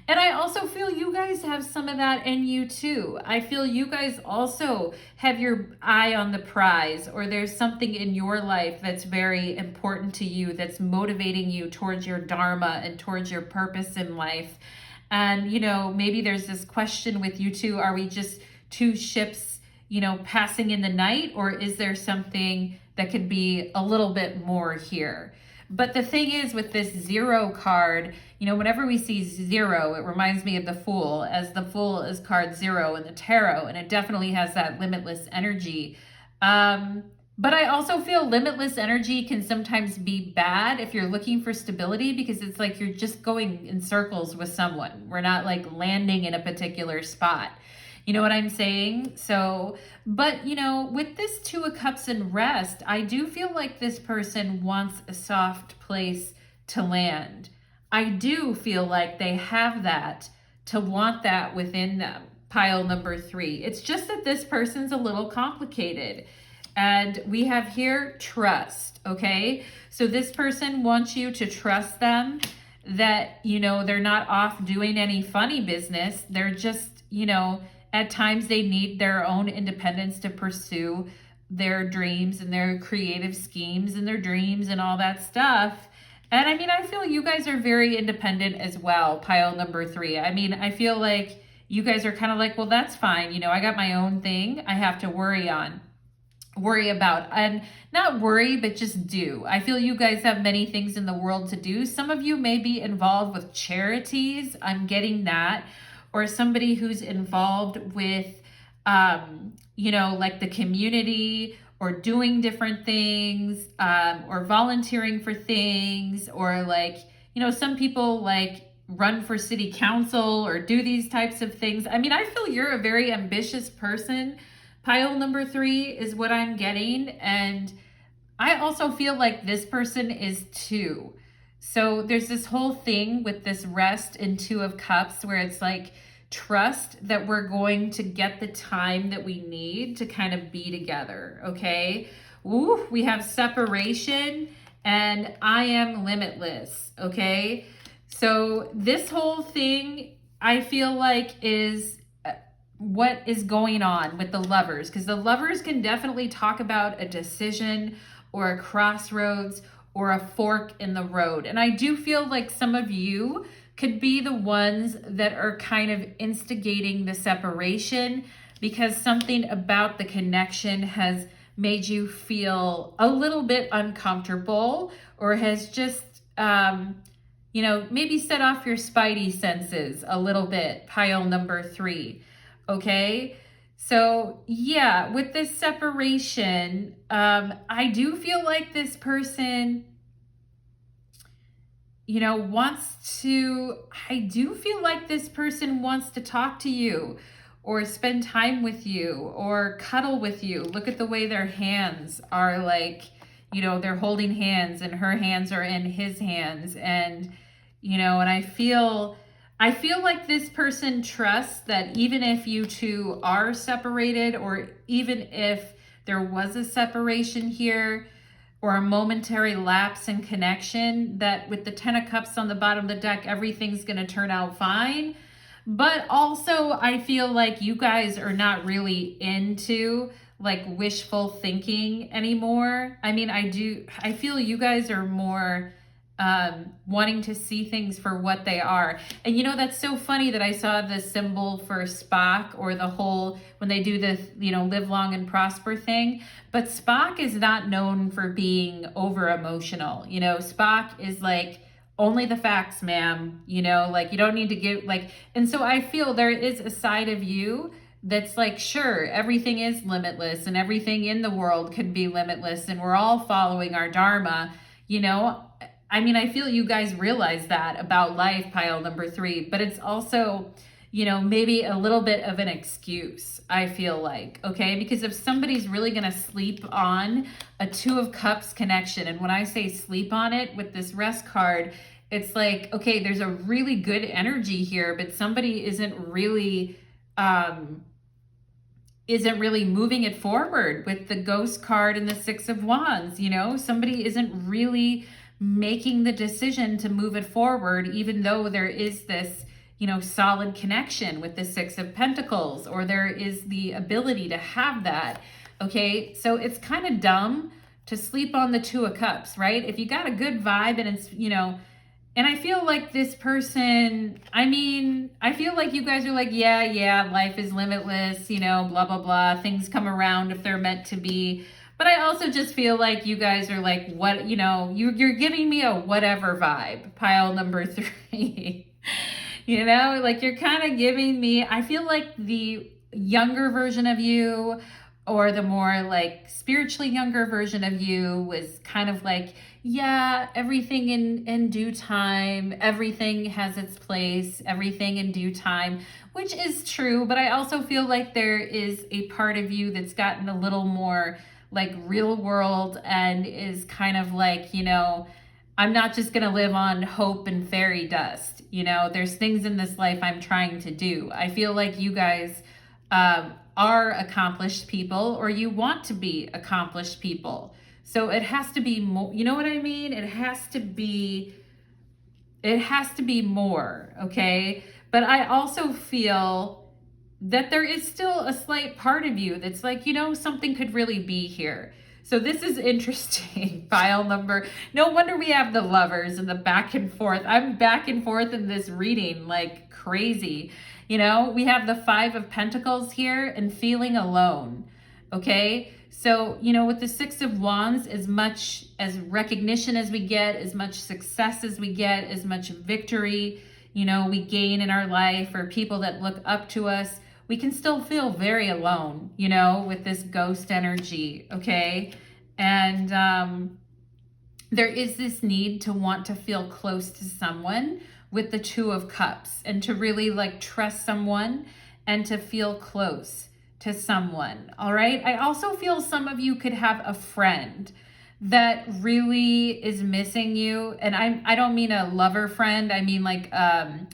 And I also feel you guys have some of that in you too. I feel you guys also have your eye on the prize, or there's something in your life that's very important to you, that's motivating you towards your dharma and towards your purpose in life. And, maybe there's this question with you two, are we just two ships, passing in the night, or is there something that could be a little bit more here? But the thing is with this 0 card, whenever we see 0, it reminds me of the Fool, as the Fool is card 0 in the tarot, and it definitely has that limitless energy. But I also feel limitless energy can sometimes be bad if you're looking for stability, because it's like you're just going in circles with someone. We're not like landing in a particular spot. You know what I'm saying? So, but with this 2 of Cups and rest, I do feel like this person wants a soft place to land. I do feel like they have that, to want that within them, pile number 3. It's just that this person's a little complicated. And we have here trust, okay? So this person wants you to trust them, that, they're not off doing any funny business. They're just, at times they need their own independence to pursue their dreams and their creative schemes and their dreams and all that stuff. And I mean, I feel you guys are very independent as well, pile number 3. I mean, I feel like you guys are kind of like, well, that's fine. I got my own thing I have to worry about, and not worry, but just do. I feel you guys have many things in the world to do. Some of you may be involved with charities. I'm getting that. Or somebody who's involved with, like the community, or doing different things, or volunteering for things, or like, some people like run for city council or do these types of things. I mean, I feel you're a very ambitious person. Pile number 3 is what I'm getting. And I also feel like this person is too. So there's this whole thing with this rest in 2 of Cups where it's like, trust that we're going to get the time that we need to kind of be together, okay? Ooh, we have separation and I am limitless, okay? So this whole thing, I feel like, is what is going on with the lovers, because the lovers can definitely talk about a decision or a crossroads or a fork in the road. And I do feel like some of you could be the ones that are kind of instigating the separation, because something about the connection has made you feel a little bit uncomfortable, or has just, you know, maybe set off your spidey senses a little bit, pile number 3. Okay? So, yeah, with this separation, I do feel like this person, you know, I do feel like this person wants to talk to you or spend time with you or cuddle with you. Look at the way their hands are like, you know, they're holding hands and her hands are in his hands. And, you know, and I feel like this person trusts that even if you two are separated, or even if there was a separation here, or a momentary lapse in connection, that with the 10 of Cups on the bottom of the deck, everything's going to turn out fine. But also, I feel like you guys are not really into like wishful thinking anymore. I mean, I feel you guys are more wanting to see things for what they are. And you know, that's so funny that I saw the symbol for Spock, or the whole, when they do the, you know, live long and prosper thing. But Spock is not known for being over emotional. You know, Spock is like, only the facts, ma'am, you know, like you don't need to give like, and so I feel there is a side of you that's like, sure, everything is limitless and everything in the world could be limitless and we're all following our dharma, you know. I mean, I feel you guys realize that about life, pile number 3, but it's also, you know, maybe a little bit of an excuse, I feel like, okay? Because if somebody's really going to sleep on a 2 of Cups connection, and when I say sleep on it with this rest card, it's like, okay, there's a really good energy here, but somebody isn't really moving it forward with the Ghost card and the 6 of Wands, you know? Somebody isn't really making the decision to move it forward, even though there is this, you know, solid connection with the 6 of Pentacles, or there is the ability to have that. Okay, so it's kind of dumb to sleep on the 2 of Cups, right? If you got a good vibe and it's, you know, and I feel like this person, I mean, I feel like you guys are like, yeah, life is limitless, you know, blah, blah, blah. Things come around if they're meant to be. But I also just feel like you guys are like, what, you know, you're giving me a whatever vibe, pile number 3. You know, like you're kind of giving me, I feel like the younger version of you, or the more like spiritually younger version of you, was kind of like, yeah, everything in due time, everything has its place, everything in due time, which is true. But I also feel like there is a part of you that's gotten a little more like real world and is kind of like, you know, I'm not just going to live on hope and fairy dust. You know, there's things in this life I'm trying to do. I feel like you guys are accomplished people, or you want to be accomplished people. So it has to be more, you know what I mean? It has to be more, okay? But I also feel that there is still a slight part of you that's like, you know, something could really be here. So this is interesting. File number, no wonder we have the Lovers and the back and forth. I'm back and forth in this reading like crazy. You know, we have the 5 of Pentacles here and feeling alone. Okay, so, you know, with the 6 of Wands, as much as recognition as we get, as much success as we get, as much victory, you know, we gain in our life, or people that look up to us, we can still feel very alone, you know, with this ghost energy, okay? And there is this need to want to feel close to someone with the 2 of Cups, and to really like trust someone and to feel close to someone, all right? I also feel some of you could have a friend that really is missing you. And I don't mean a lover friend. I mean like a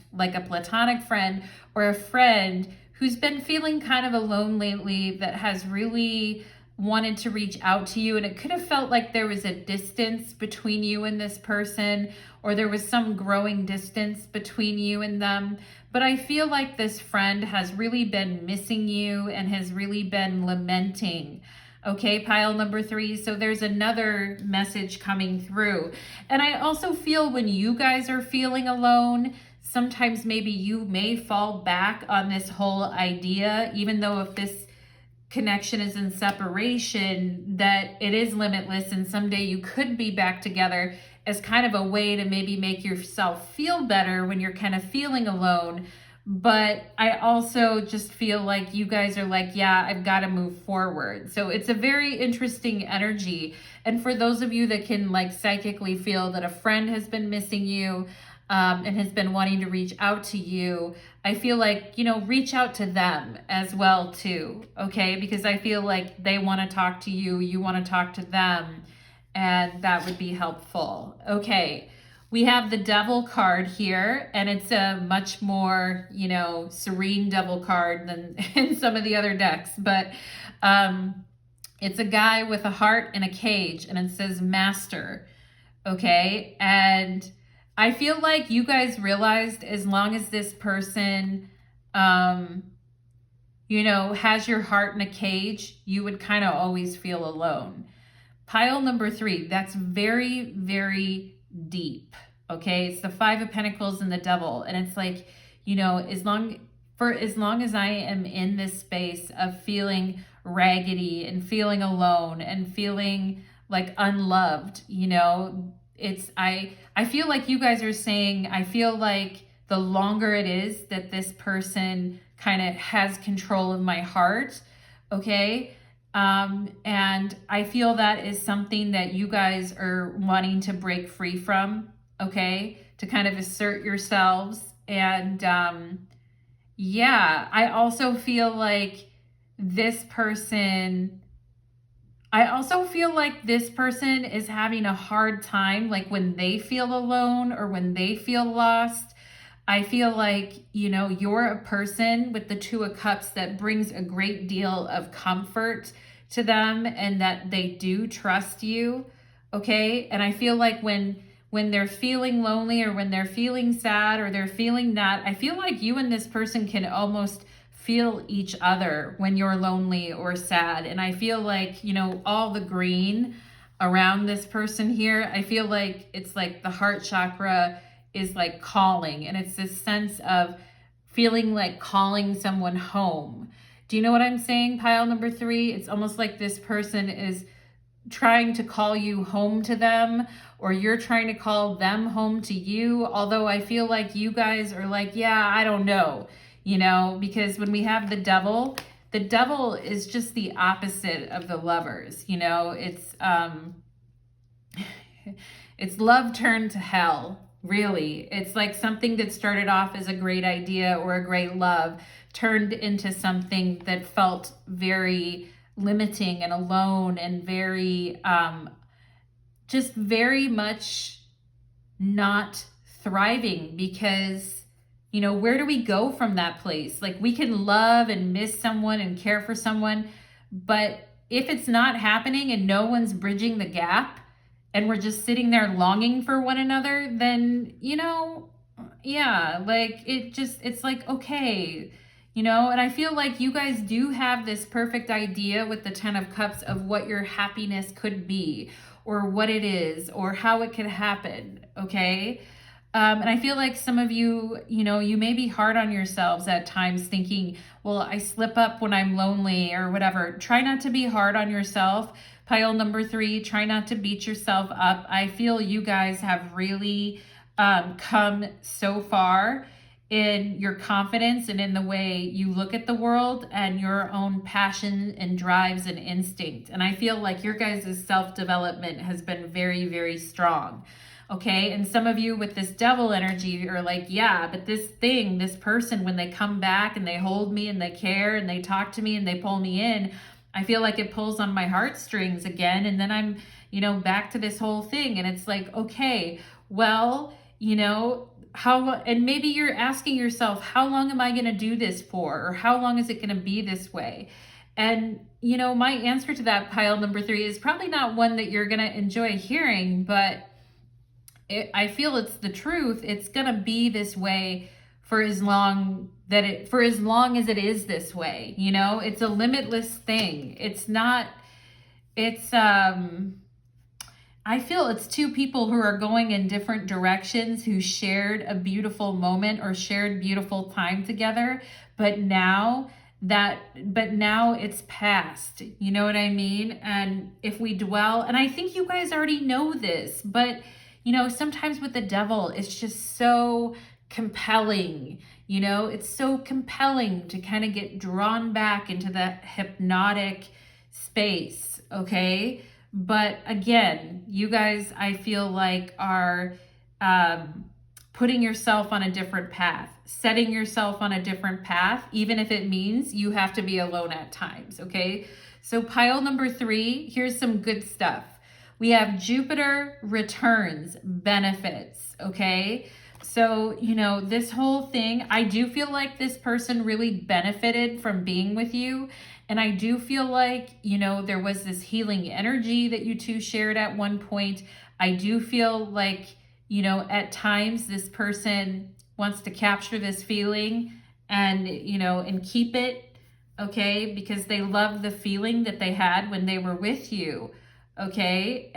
platonic friend, or a friend who's been feeling kind of alone lately, that has really wanted to reach out to you. And it could have felt like there was a distance between you and this person, or there was some growing distance between you and them. But I feel like this friend has really been missing you and has really been lamenting. Okay, pile number 3. So there's another message coming through. And I also feel when you guys are feeling alone, sometimes maybe you may fall back on this whole idea, even though if this connection is in separation, that it is limitless and someday you could be back together. as kind of a way to maybe make yourself feel better when you're kind of feeling alone. But I also just feel like you guys are like, yeah, I've got to move forward. So it's a very interesting energy. And for those of you that can like psychically feel that a friend has been missing you, and has been wanting to reach out to you, I feel like, you know, reach out to them as well too, okay? Because I feel like they want to talk to you, you want to talk to them, and that would be helpful. Okay, we have the Devil card here, and it's a much more, you know, serene Devil card than in some of the other decks, but it's a guy with a heart in a cage, and it says Master, okay? And I feel like you guys realized as long as this person, you know, has your heart in a cage, you would kind of always feel alone. Pile number 3, that's very, very deep, okay? It's the 5 of Pentacles and the Devil. And it's like, you know, as long as I am in this space of feeling raggedy and feeling alone and feeling like unloved, you know, I feel like you guys are saying, I feel like the longer it is that this person kind of has control of my heart, okay? And I feel that is something that you guys are wanting to break free from, okay? To kind of assert yourselves. And yeah, I also feel like this person is having a hard time, like when they feel alone or when they feel lost. I feel like, you know, you're a person with the 2 of Cups that brings a great deal of comfort to them and that they do trust you, okay? And I feel like when they're feeling lonely or when they're feeling sad or they're feeling that, I feel like you and this person can almost feel each other when you're lonely or sad. And I feel like, you know, all the green around this person here, I feel like it's like the heart chakra is like calling, and it's this sense of feeling like calling someone home. Do you know what I'm saying, pile number 3? It's almost like this person is trying to call you home to them, or you're trying to call them home to you. Although I feel like you guys are like, yeah, I don't know, you know, because when we have the Devil is just the opposite of the Lovers, you know. It's love turned to hell, really. It's like something that started off as a great idea or a great love turned into something that felt very limiting and alone and very, just very much not thriving, because, you know, where do we go from that place? Like, we can love and miss someone and care for someone, but if it's not happening and no one's bridging the gap and we're just sitting there longing for one another, then, you know, yeah, like it's like, okay, you know. And I feel like you guys do have this perfect idea with the 10 of Cups of what your happiness could be, or what it is, or how it could happen, okay? And I feel like some of you, you know, you may be hard on yourselves at times thinking, well, I slip up when I'm lonely or whatever. Try not to be hard on yourself. Pile number 3, try not to beat yourself up. I feel you guys have really come so far in your confidence and in the way you look at the world and your own passion and drives and instinct. And I feel like your guys' self-development has been very, very strong. Okay, and some of you with this Devil energy are like, yeah, but this person, when they come back and they hold me and they care and they talk to me and they pull me in, I feel like it pulls on my heartstrings again. And then I'm, you know, back to this whole thing. And it's like, okay, well, you know, and maybe you're asking yourself, how long am I going to do this for? Or how long is it going to be this way? And, you know, my answer to that, pile number 3, is probably not one that you're going to enjoy hearing, but I feel it's the truth. It's going to be this way for as long as it is this way. You know, it's a limitless thing. I feel it's 2 people who are going in different directions, who shared a beautiful moment or shared beautiful time together, but now it's past. You know what I mean? And if we dwell, and I think you guys already know this, but you know, sometimes with the devil, it's just so compelling. You know, it's so compelling to kind of get drawn back into that hypnotic space, okay? But again, you guys, I feel like are putting yourself on a different path, setting yourself on a different path, even if it means you have to be alone at times, okay? So pile number 3, here's some good stuff. We have Jupiter returns benefits, okay? So, you know, this whole thing, I do feel like this person really benefited from being with you. And I do feel like, you know, there was this healing energy that you two shared at one point. I do feel like, you know, at times this person wants to capture this feeling and, you know, and keep it, okay? Because they love the feeling that they had when they were with you, okay?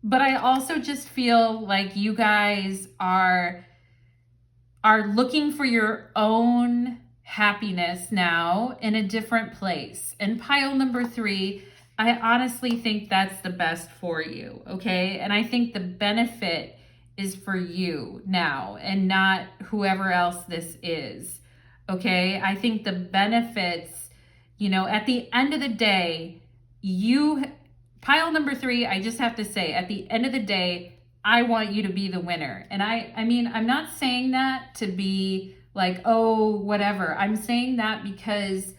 But I also just feel like you guys are looking for your own happiness now in a different place. And pile number 3, I honestly think that's the best for you, okay? And I think the benefit is for you now and not whoever else this is, okay? I think the benefits, you know, at the end of the day, pile number 3, I just have to say, at the end of the day, I want you to be the winner. And I mean, I'm not saying that to be like, oh, whatever. I'm saying that because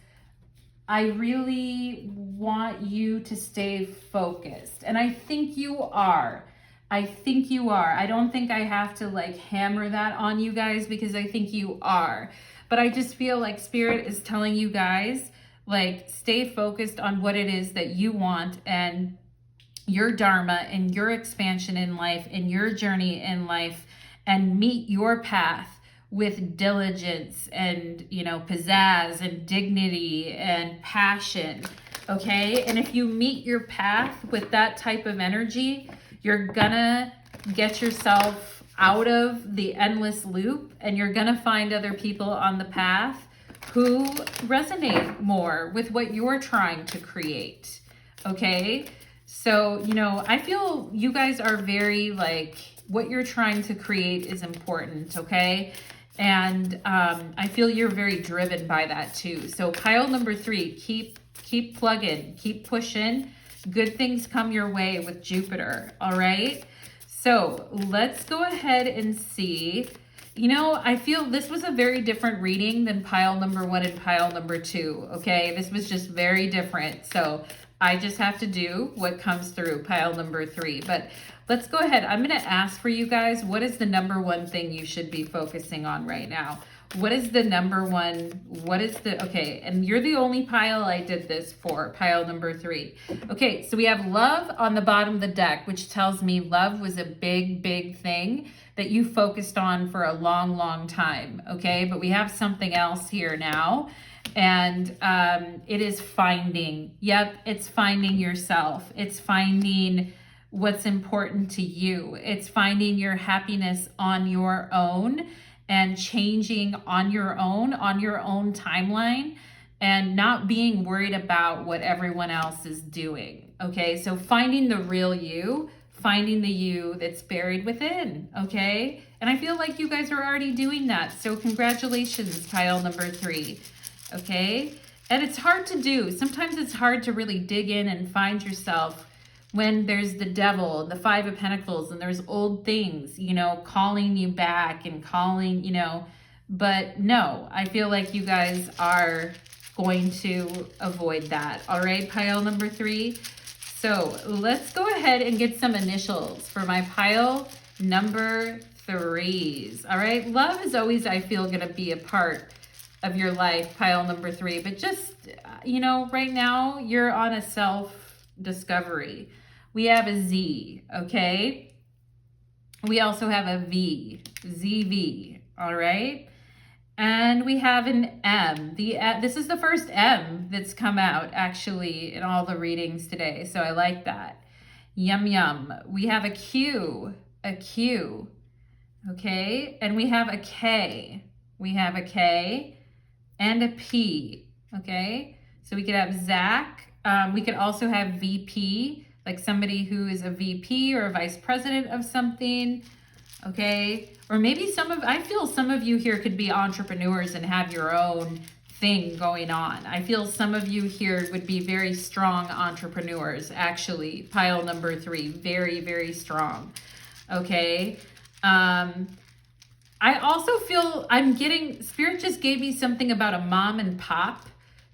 I really want you to stay focused. And I think you are. I think you are. I don't think I have to like hammer that on you guys because I think you are. But I just feel like Spirit is telling you guys, like, stay focused on what it is that you want and your dharma and your expansion in life and your journey in life, and meet your path with diligence and, you know, pizzazz and dignity and passion, okay? And if you meet your path with that type of energy, you're gonna get yourself out of the endless loop, and you're gonna find other people on the path who resonate more with what you're trying to create, okay? So, you know, I feel you guys are very like, what you're trying to create is important, okay? And I feel you're very driven by that too. So pile number 3, keep plugging, keep pushing. Good things come your way with Jupiter, all right? So let's go ahead and see. You know, I feel this was a very different reading than pile number 1 and pile number 2, okay? This was just very different. So I just have to do what comes through pile number 3. But let's go ahead. I'm going to ask for you guys, what is the number 1 thing you should be focusing on right now? What is the number 1? Okay, and you're the only pile I did this for, pile number 3. Okay, so we have love on the bottom of the deck, which tells me love was a big, big thing that you focused on for a long, long time, okay? But we have something else here now. And it is finding, it's finding yourself. It's finding what's important to you. It's finding your happiness on your own and changing on your own timeline, and not being worried about what everyone else is doing, okay? So finding the real you, finding the you that's buried within, okay? And I feel like you guys are already doing that. So congratulations, pile number 3. Okay, and it's hard to do. Sometimes it's hard to really dig in and find yourself when there's the devil, the 5 of Pentacles, and there's old things, you know, calling you back and calling, you know. But no, I feel like you guys are going to avoid that. All right, pile number 3. So let's go ahead and get some initials for my pile number 3s. All right, love is always, I feel, going to be a part of your life, pile number 3, but just, you know, right now you're on a self-discovery. We have a Z, okay? We also have a V, ZV, all right? And we have an M. This is the first M that's come out, actually, in all the readings today, so I like that. Yum, yum. We have a Q, okay? And we have a K. We have a K and a P, okay? So we could have Zach. We could also have VP. like somebody who is a VP or a vice president of something, okay? Or maybe I feel some of you here could be entrepreneurs and have your own thing going on. I feel some of you here would be very strong entrepreneurs, actually. Pile number 3, very, very strong, okay? I also feel Spirit just gave me something about a mom and pop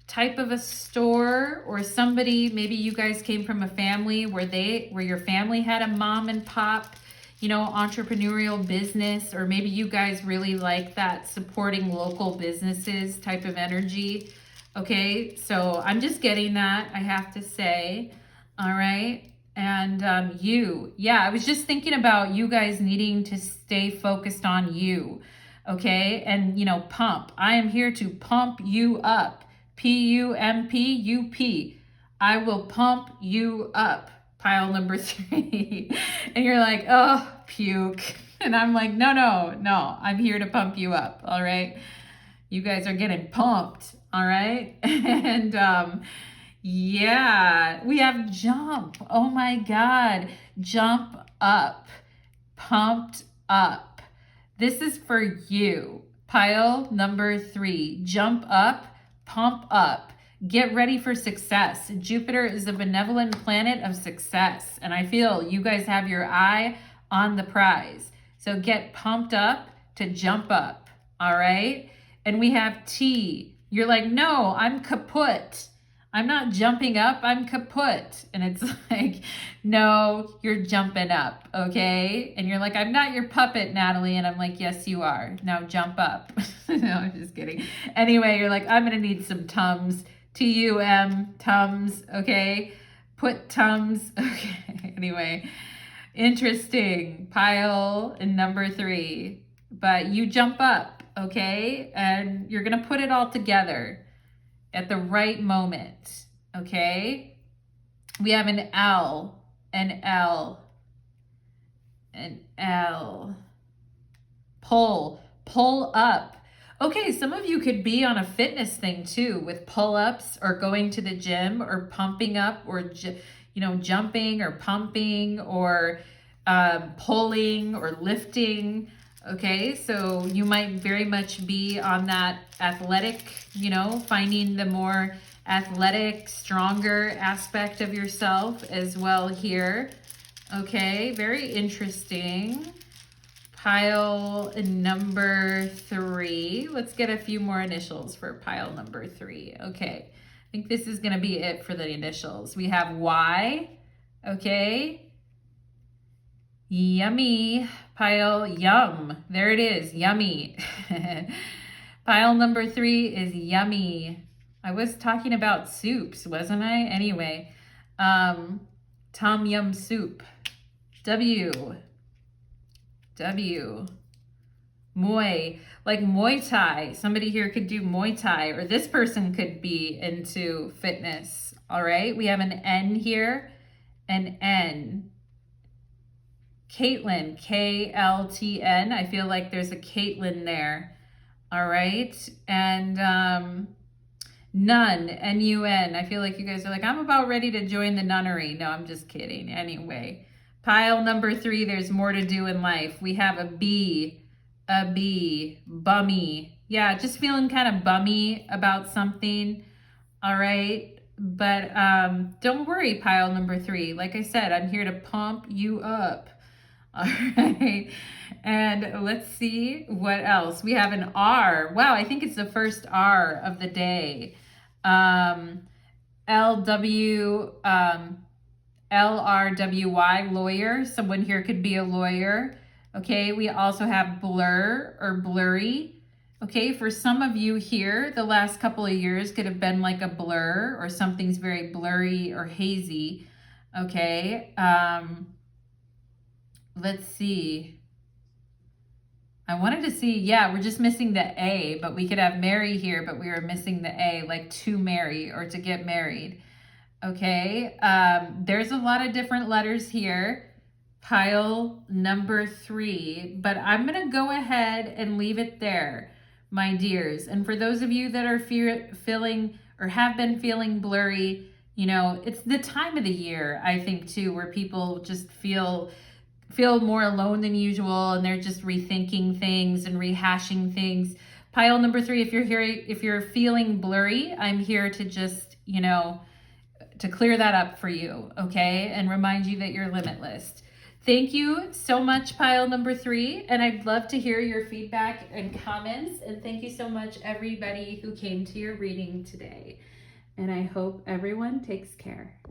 type of a store, or somebody, maybe you guys came from a family where your family had a mom and pop, entrepreneurial business, or maybe you guys really like that supporting local businesses type of energy. Okay, so I'm just getting that, I have to say. All right. And I was just thinking about you guys needing to stay focused on you. Okay. And, pump. I am here to pump you up. PUMPUP. I will pump you up. Pile number 3. And you're like, oh, puke. And I'm like, no. I'm here to pump you up. All right. You guys are getting pumped. All right. And, yeah, we have jump. Oh my God. Jump up. Pumped up. This is for you. Pile number 3. Jump up. Pump up. Get ready for success. Jupiter is a benevolent planet of success. And I feel you guys have your eye on the prize. So get pumped up to jump up. All right. And we have T. You're like, no, I'm kaput. I'm not jumping up, I'm kaput. And it's like, no, you're jumping up, okay? And you're like, I'm not your puppet, Natalie. And I'm like, yes, you are. Now jump up. No, I'm just kidding. Anyway, you're like, I'm going to need some Tums. T-U-M, Tums, okay? Put Tums. Okay, anyway. Interesting. Pile in number 3. But you jump up, okay? And you're going to put it all together at the right moment, okay? We have an L, an L, an L. Pull up. Okay, some of you could be on a fitness thing too, with pull-ups or going to the gym or pumping up, or jumping or pumping or pulling or lifting. Okay, so you might very much be on that athletic, finding the more athletic, stronger aspect of yourself as well here. Okay, very interesting. Pile number 3. Let's get a few more initials for pile number 3. Okay, I think this is going to be it for the initials. We have Y, okay. Yummy. Pile yum. There it is. Yummy. Pile number 3 is yummy. I was talking about soups, wasn't I? Anyway, Tom Yum Soup. W. Muay. Like Muay Thai. Somebody here could do Muay Thai, or this person could be into fitness. All right. We have an N here. An N. Caitlin, K-L-T-N. I feel like there's a Caitlin there. All right. And nun, N-U-N. I feel like you guys are like, I'm about ready to join the nunnery. No, I'm just kidding. Anyway, pile number 3, there's more to do in life. We have a B, bummy. Yeah, just feeling kind of bummy about something. All right. But don't worry, pile number 3. Like I said, I'm here to pump you up. All right, and let's see what else. We have an R. Wow, I think it's the first R of the day. L-W, L-R-W-Y, lawyer. Someone here could be a lawyer. Okay, we also have blur or blurry. Okay, for some of you here, the last couple of years could have been like a blur, or something's very blurry or hazy. Okay, let's see. I wanted to see, yeah, we're just missing the A, but we could have marry here, but we were missing the A, like to marry or to get married. Okay, there's a lot of different letters here. Pile number 3, but I'm going to go ahead and leave it there, my dears. And for those of you that are feeling or have been feeling blurry, You know, it's the time of the year, I think, too, where people just feel more alone than usual, and they're just rethinking things and rehashing things. Pile number 3, if you're feeling blurry, I'm here to just, you know, to clear that up for you, okay? And remind you that you're limitless. Thank you so much, pile number 3, and I'd love to hear your feedback and comments. And thank you so much, everybody who came to your reading today. And I hope everyone takes care.